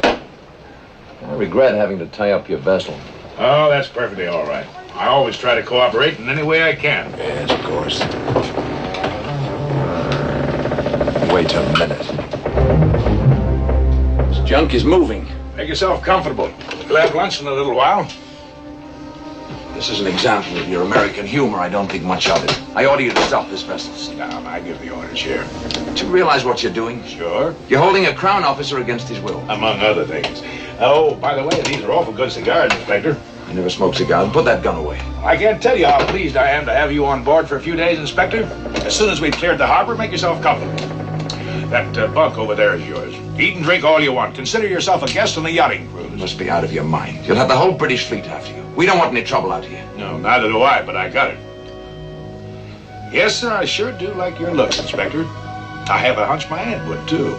I regret having to tie up your vessel. Oh, that's perfectly all right. I always try to cooperate in any way I can. Yes, of course. Wait a minute. This junk is moving. Make yourself comfortable. We'll have lunch in a little while. This is an example of your American humor. I don't think much of it. I order you to stop this vessel. Sit down. I give the orders here. Do you realize what you're doing? Sure. You're holding a crown officer against his will. Among other things. Oh, by the way, these are awful good cigars, Inspector. I never smoke cigars. Put that gun away. I can't tell you how pleased I am to have you on board for a few days, Inspector. As soon as we've cleared the harbor, make yourself comfortable. That bunk over there is yours. Eat and drink all you want. Consider yourself a guest on the yachting cruise. You must be out of your mind. You'll have the whole British fleet after you. We don't want any trouble out here. No, neither do I, but I got it. Yes, sir, I sure do like your looks, Inspector. I have a hunch my aunt would, too.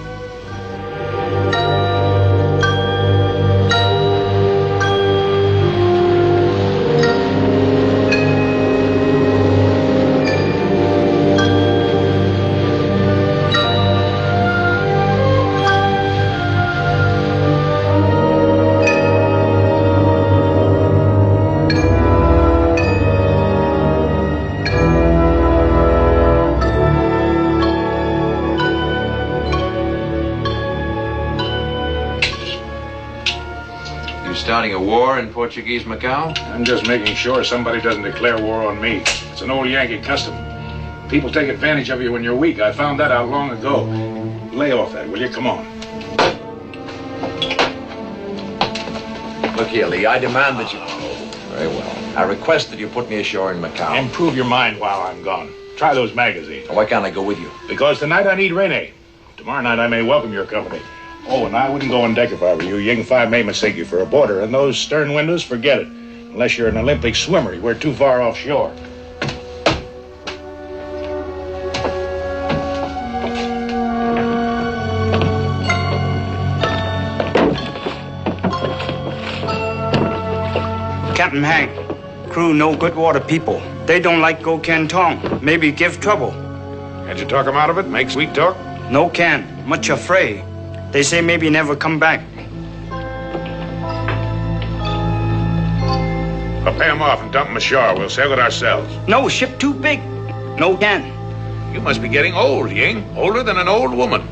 Starting a war in Portuguese Macau? I'm just making sure somebody doesn't declare war on me. It's an old Yankee custom. People take advantage of you when you're weak. I found that out long ago. Lay off that, will you? Come on. Look here, Lee. I demand that you... Very well. I request that you put me ashore in Macau. Improve your mind while I'm gone. Try those magazines. Why can't I go with you? Because tonight I need Rene. Tomorrow night I may welcome your company. Oh, and I wouldn't go on deck if I were you. Ying 5 may mistake you for a boarder. And those stern windows, forget it. Unless you're an Olympic swimmer. We're too far offshore. Captain Hank, crew no good water people. They don't like go Canton. Maybe give trouble. Can't you talk them out of it? Make sweet talk? No can. Much afraid. They say maybe never come back. I'll pay them off and dump them ashore. We'll sail it ourselves. No, ship too big. No can. You must be getting old, Ying. Older than an old woman.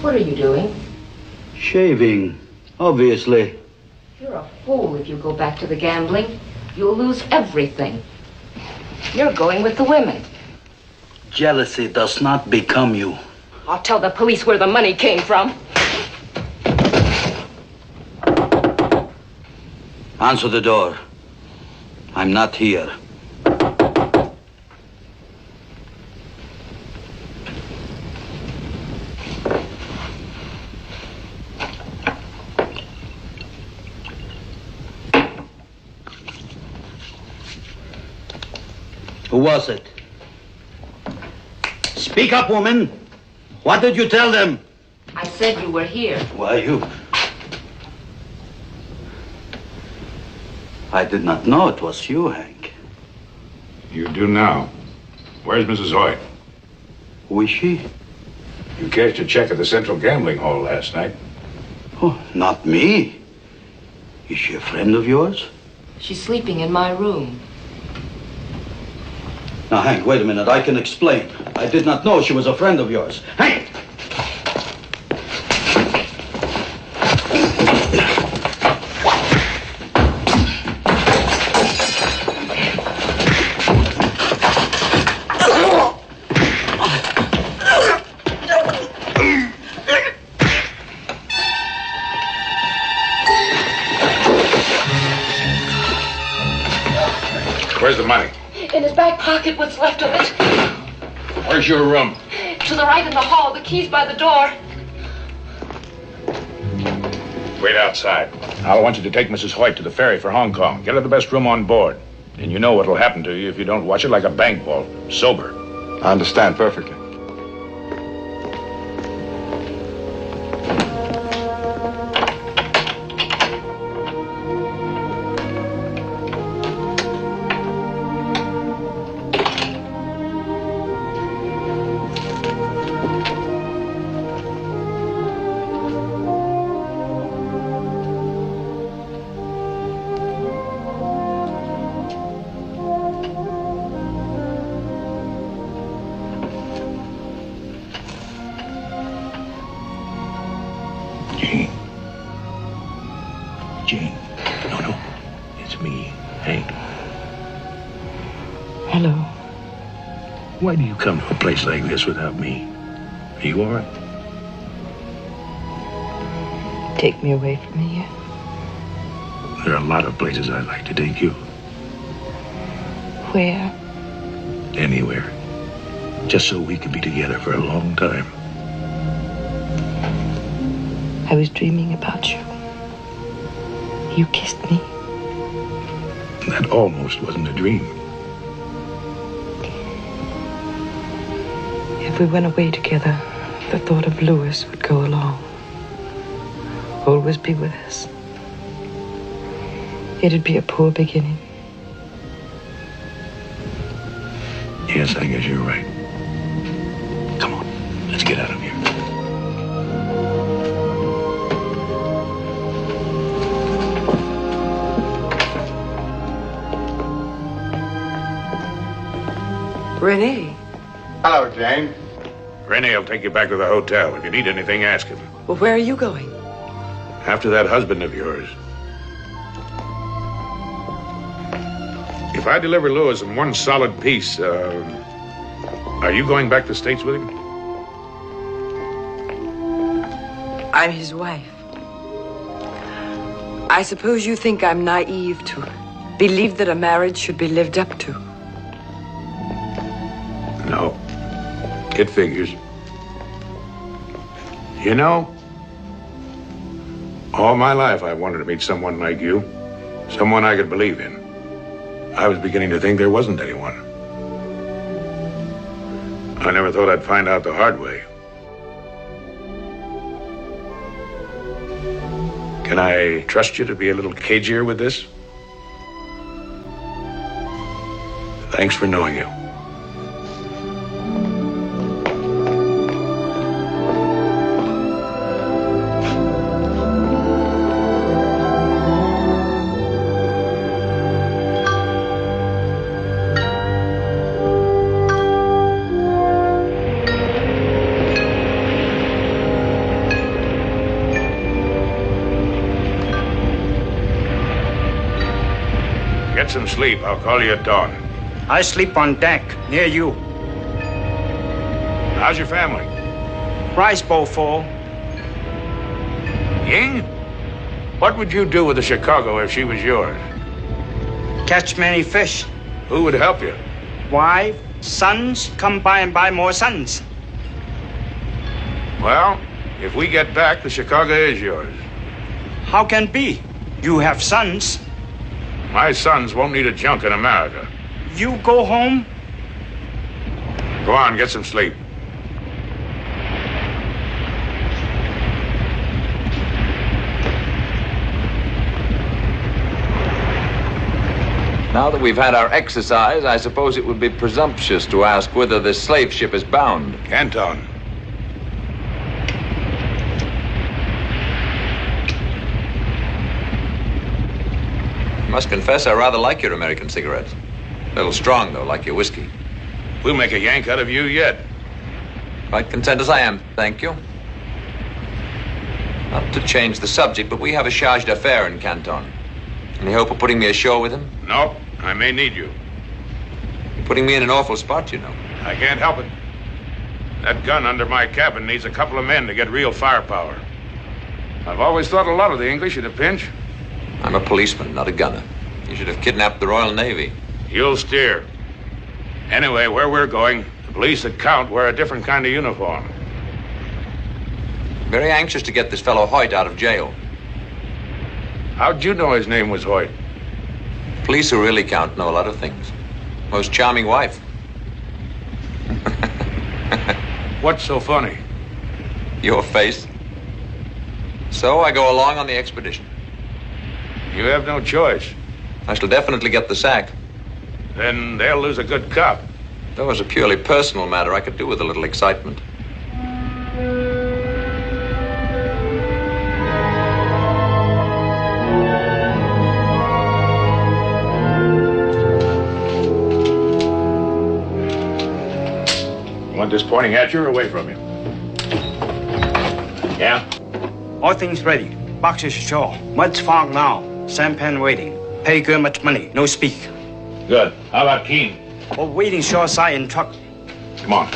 What are you doing? Shaving, obviously. You're a fool if you go back to the gambling. You'll lose everything. You're going with the women. Jealousy does not become you. I'll tell the police where the money came from. Answer the door. I'm not here. Who was it? Speak up, woman. What did you tell them? I said you were here. Why, you... I did not know it was you, Hank. You do now. Where's Mrs. Hoyt? Who is she? You cashed a check at the Central Gambling Hall last night. Oh, not me. Is she a friend of yours? She's sleeping in my room. Now, Hank, wait a minute. I can explain. I did not know she was a friend of yours. Hank! Where's the money? In his back pocket, what's left of it. Where's your room? To the right in the hall, the key's by the door. Wait outside. I want you to take Mrs. Hoyt to the ferry for Hong Kong. Get her the best room on board. And you know what'll happen to you if you don't watch it like a bank vault. Sober. I understand perfectly. Jane. No. It's me, Hank. Hello. Why do you come to a place like this without me? Are you all right? Take me away from here. There are a lot of places I'd like to take you. Where? Anywhere. Just so we can be together for a long time. I was dreaming about you. You kissed me. That almost wasn't a dream. If we went away together, the thought of Louis would go along. Always be with us. It'd be a poor beginning. Yes, I guess you're right. Come on, let's get out of here. Renee. Hello, Jane. Renee will take you back to the hotel. If you need anything, ask him. Well, where are you going? After that husband of yours. If I deliver Louis in one solid piece, are you going back to the States with him? I'm his wife. I suppose you think I'm naive to believe that a marriage should be lived up to. No. It figures. You know, all my life I wanted to meet someone like you. Someone I could believe in. I was beginning to think there wasn't anyone. I never thought I'd find out the hard way. Can I trust you to be a little cagier with this? Thanks for knowing you. Get some sleep. I'll call you at dawn. I sleep on deck, near you. How's your family? Rice bowl full. Ying? What would you do with the Chicago if she was yours? Catch many fish. Who would help you? Wife, sons, come by and buy more sons. Well, if we get back, the Chicago is yours. How can be? You have sons. My sons won't need a junk in America. You go home? Go on, get some sleep. Now that we've had our exercise, I suppose it would be presumptuous to ask whither this slave ship is bound. Canton. I must confess I rather like your American cigarettes. A little strong, though, like your whiskey. We'll make a Yank out of you yet. Quite content as I am, thank you. Not to change the subject, but we have a charge d'affaires in Canton. Any hope of putting me ashore with him? No, I may need you. You're putting me in an awful spot, you know. I can't help it. That gun under my cabin needs a couple of men to get real firepower. I've always thought a lot of the English at a pinch. I'm a policeman, not a gunner. You should have kidnapped the Royal Navy. You'll steer. Anyway, where we're going, the police that count wear a different kind of uniform. Very anxious to get this fellow Hoyt out of jail. How'd you know his name was Hoyt? Police who really count know a lot of things. Most charming wife. What's so funny? Your face. So I go along on the expedition. You have no choice. I shall definitely get the sack. Then they'll lose a good cop. That was a purely personal matter. I could do with a little excitement. Want this pointing at you or away from you? Yeah? All things ready. Boxes ashore. Mud's fog now. Sampan waiting. Pay good much money. No speak. Good. How about Keene? Oh, waiting shoreside in truck. Come on.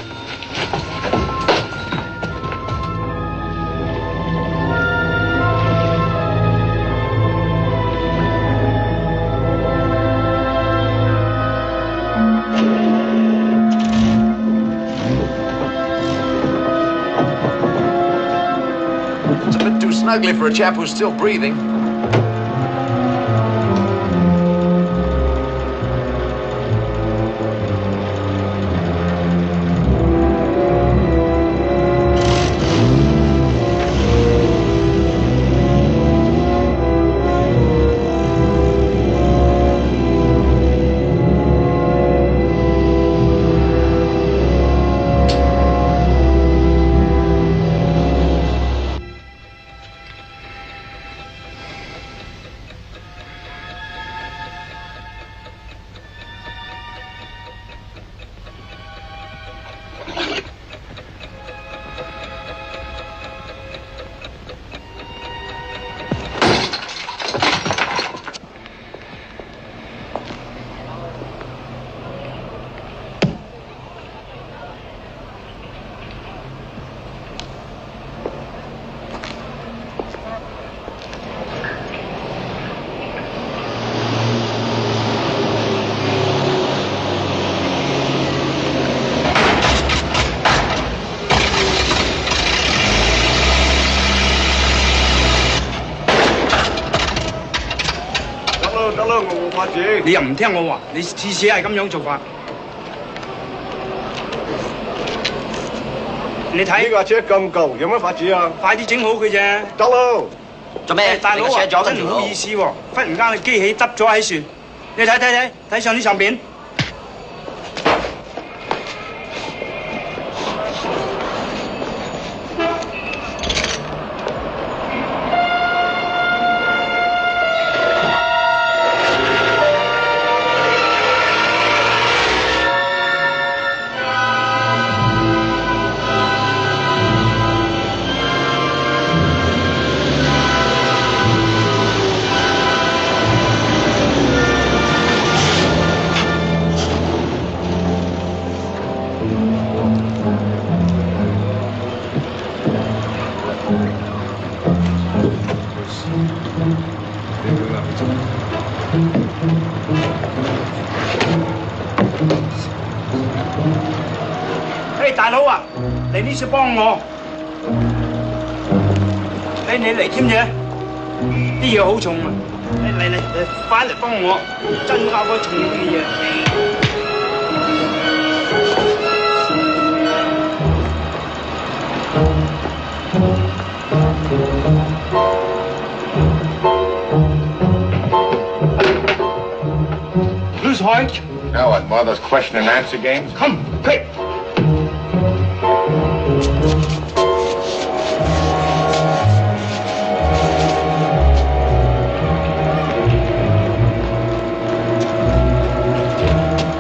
It's a bit too snugly for a chap who's still breathing.你又唔聽我話，你次次係咁樣做法。你睇呢架車咁舊，有乜法子啊？快啲整好佢啫。得咯。做咩？大佬啊，真唔好意思喎，忽然間你機器耷咗喺船，你睇上啲相片。大佬啊，你呢次幫我，你嚟添啫，啲嘢好重啊！嚟，快嚟幫我，真交嗰重啲嘢。Who's Hoyt? Now what, more of those question and answer games? Come, quick!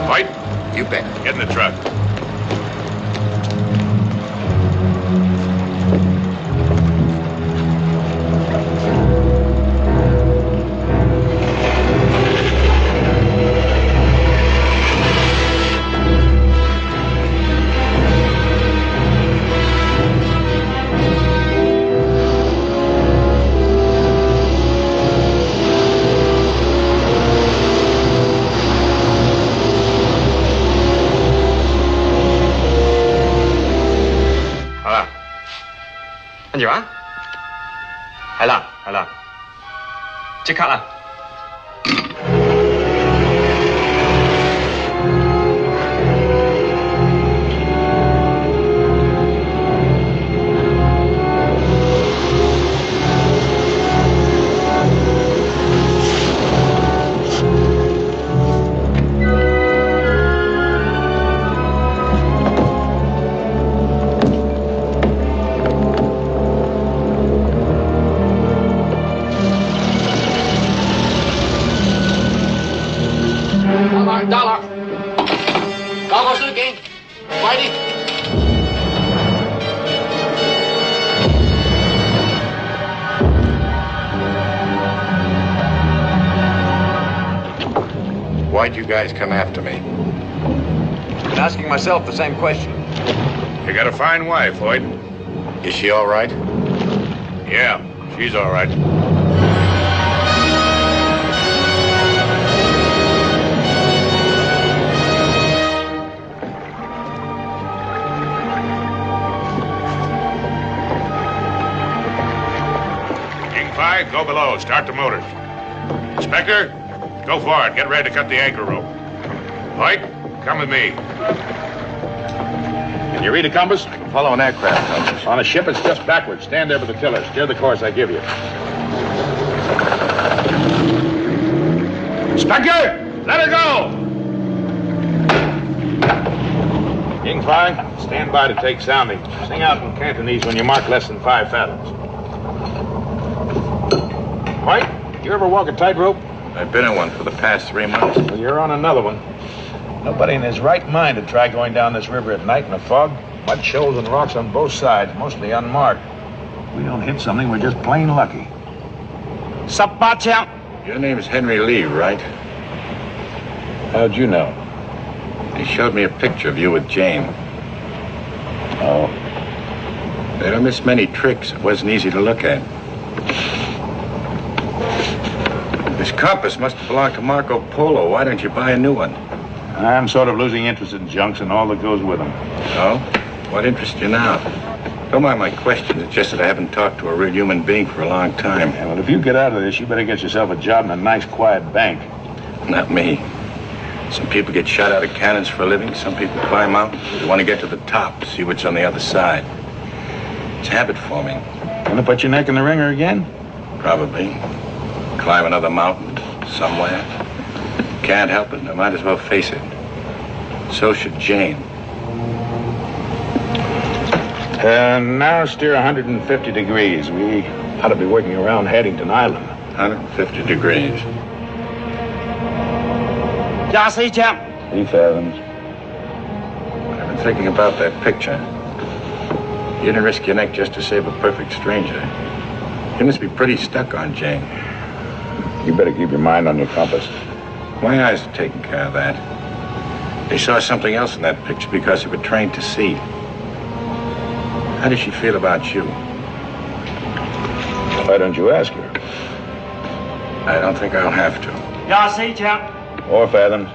Hoyt? You bet. Get in the truck. 即刻啦！Dollar，搞個水警，快啲！Why'd you guys come after me? Been asking myself the same question. You got a fine wife, Floyd. Is she all right? Yeah, she's all right. Go below. Start the motors. Inspector, go forward. Get ready to cut the anchor rope. White, come with me. Can you read a compass? I can follow an aircraft compass. On a ship, it's just backwards. Stand there with the tiller. Steer the course I give you. Inspector, let her go! Ying Fai, stand by to take sounding. Sing out in Cantonese when you mark less than 5 fathoms. White, you ever walk a tightrope? I've been in one for the past 3 months. Well, you're on another one. Nobody in his right mind would try going down this river at night in a fog. Mud shoals and rocks on both sides, mostly unmarked. If we don't hit something, we're just plain lucky. 18槍。 Your name's Henry Lee, right? How'd you know? They showed me a picture of you with Jane. Oh. They don't miss many tricks. It wasn't easy to look at. This compass must have belonged to Marco Polo. Why don't you buy a new one? I'm sort of losing interest in junks and all that goes with them. Oh? What interests you now? Don't mind my question. It's just that I haven't talked to a real human being for a long time. Yeah, well, if you get out of this, you better get yourself a job in a nice, quiet bank. Not me. Some people get shot out of cannons for a living. Some people climb mountains. They want to get to the top, see what's on the other side. It's habit forming. Gonna put your neck in the ringer again? Probably. Climb another mountain somewhere. Can't help it. I might as well face it. So should Jane. And now steer 150 degrees. We ought to be working around Haddington Island. 150 degrees. 24槍。 3 fathoms. I've been thinking about that picture. You didn't risk your neck just to save a perfect stranger. You must be pretty stuck on Jane. You better keep your mind on your compass. My eyes are taking care of that. They saw something else in that picture because they were trained to see. How does she feel about you? Why don't you ask her? I don't think I'll have to. 24槍。 4 fathoms.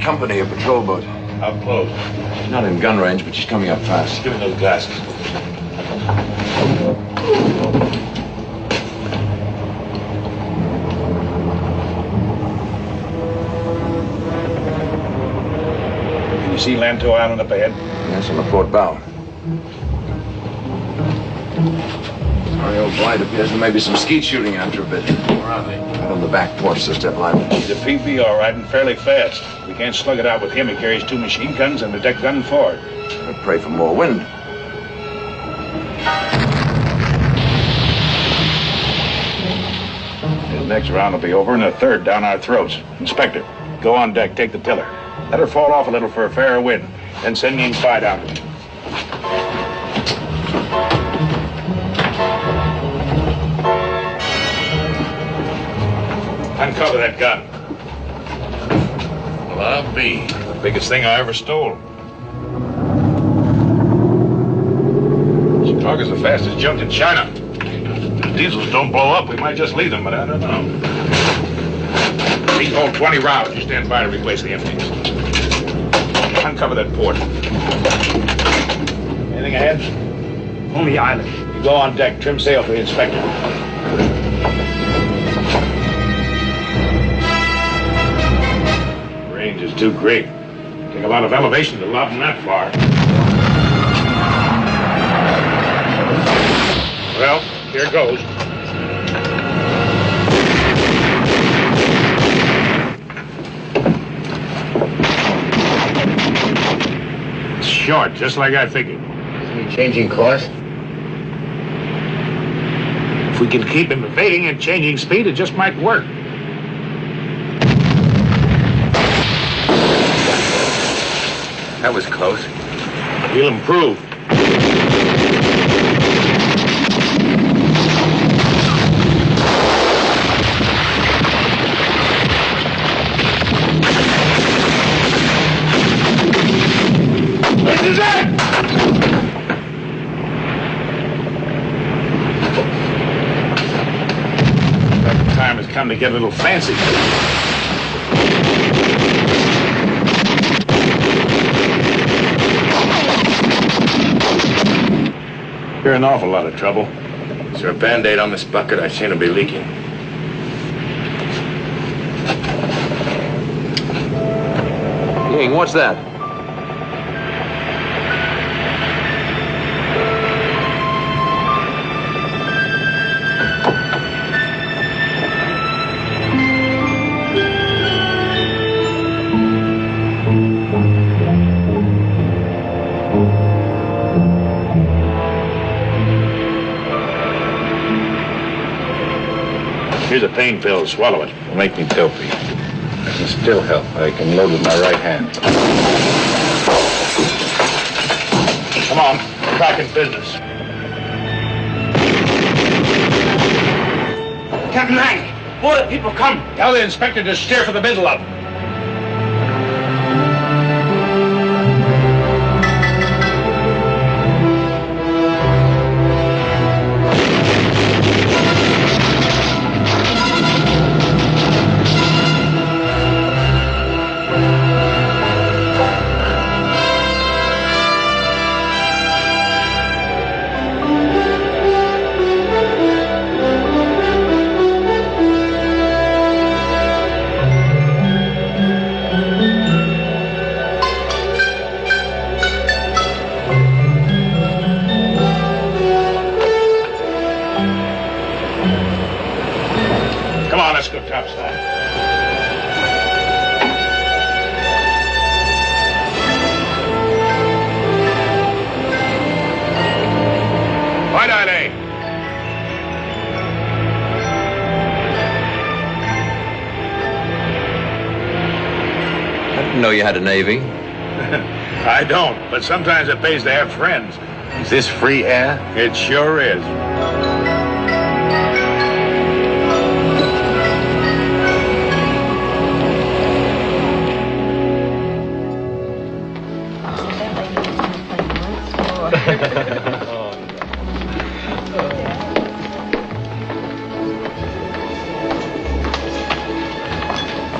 Company, a patrol boat. How close? She's not in gun range, but she's coming up fast. Give me those glasses. Can you see Lanto Island up ahead? Yes, on the port bow. Sorry, old boy, it appears there may be some skeet shooting after a bit. Where are they? Right on the back porch, the step line. He's a PB, all right, and fairly fast. We can't slug it out with him. He carries 2 machine guns and a deck gun forward. I'd pray for more wind. His next round will be over and the third down our throats. Inspector, go on deck, take the tiller. Let her fall off a little for a fairer wind. Then send Ying Fai down to me. Uncover that gun. Well, I'll be. The biggest thing I ever stole. Chicago's the fastest junk in China. If diesels don't blow up, we might just leave them, but I don't know. These hold 20 rounds. You stand by to replace the empties. Uncover that port. Anything ahead? Only the island. You go on deck. Trim sail for the inspector. The range is too great. Take a lot of elevation to lob them that far. Well, here goes. It's short, just like I figured. Isn't he changing course? If we can keep him evading and changing speed, it just might work. That was close. He'll improve. This is it! That time has come to get a little fancy. You're in an awful lot of trouble. Is there a Band-Aid on this bucket? I've seen it be leaking. Ying, what's that? Here's a pain pill. Swallow it. It'll make me dopey. I can still help. I can load with my right hand. Come on. We're back in business. Captain Lang, more the people come. Tell the inspector to steer for the middle of them. Come on, let's go topside. Why not, eh? I didn't know you had a navy. I don't, but sometimes it pays to have friends. Is this free air? It sure is.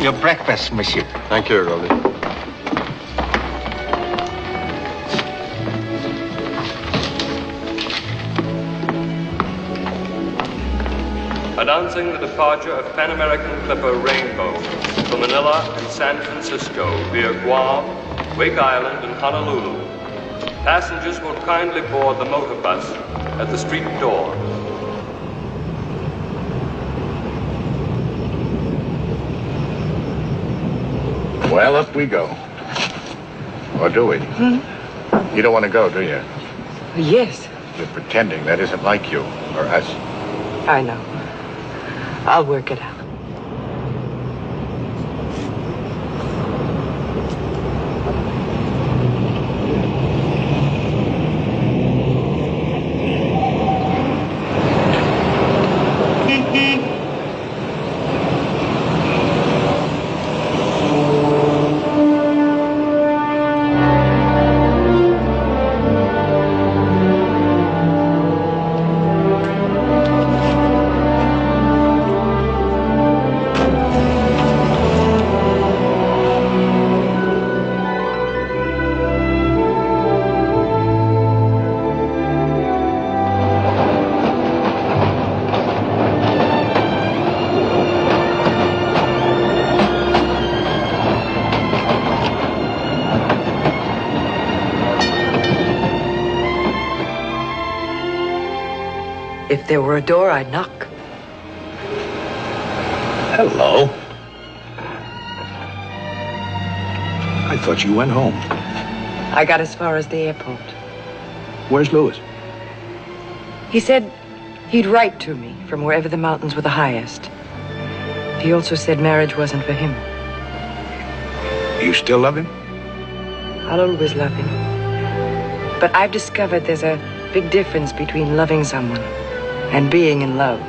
Your breakfast, monsieur. Thank you, Rolly. Announcing the departure of Pan American Clipper Rainbow from Manila and San Francisco via Guam, Wake Island, and Honolulu. Passengers will kindly board the motor bus at the street door. Well, up we go. Or do we? You don't want to go, do you? Yes, You're pretending that isn't like you or us. I know. I'll work it out. If there were a door, I'd knock. Hello. I thought you went home. I got as far as the airport. Where's Louis? He said he'd write to me from wherever the mountains were the highest. He also said marriage wasn't for him. You still love him? I'll always love him. But I've discovered there's a big difference between loving someone and being in love.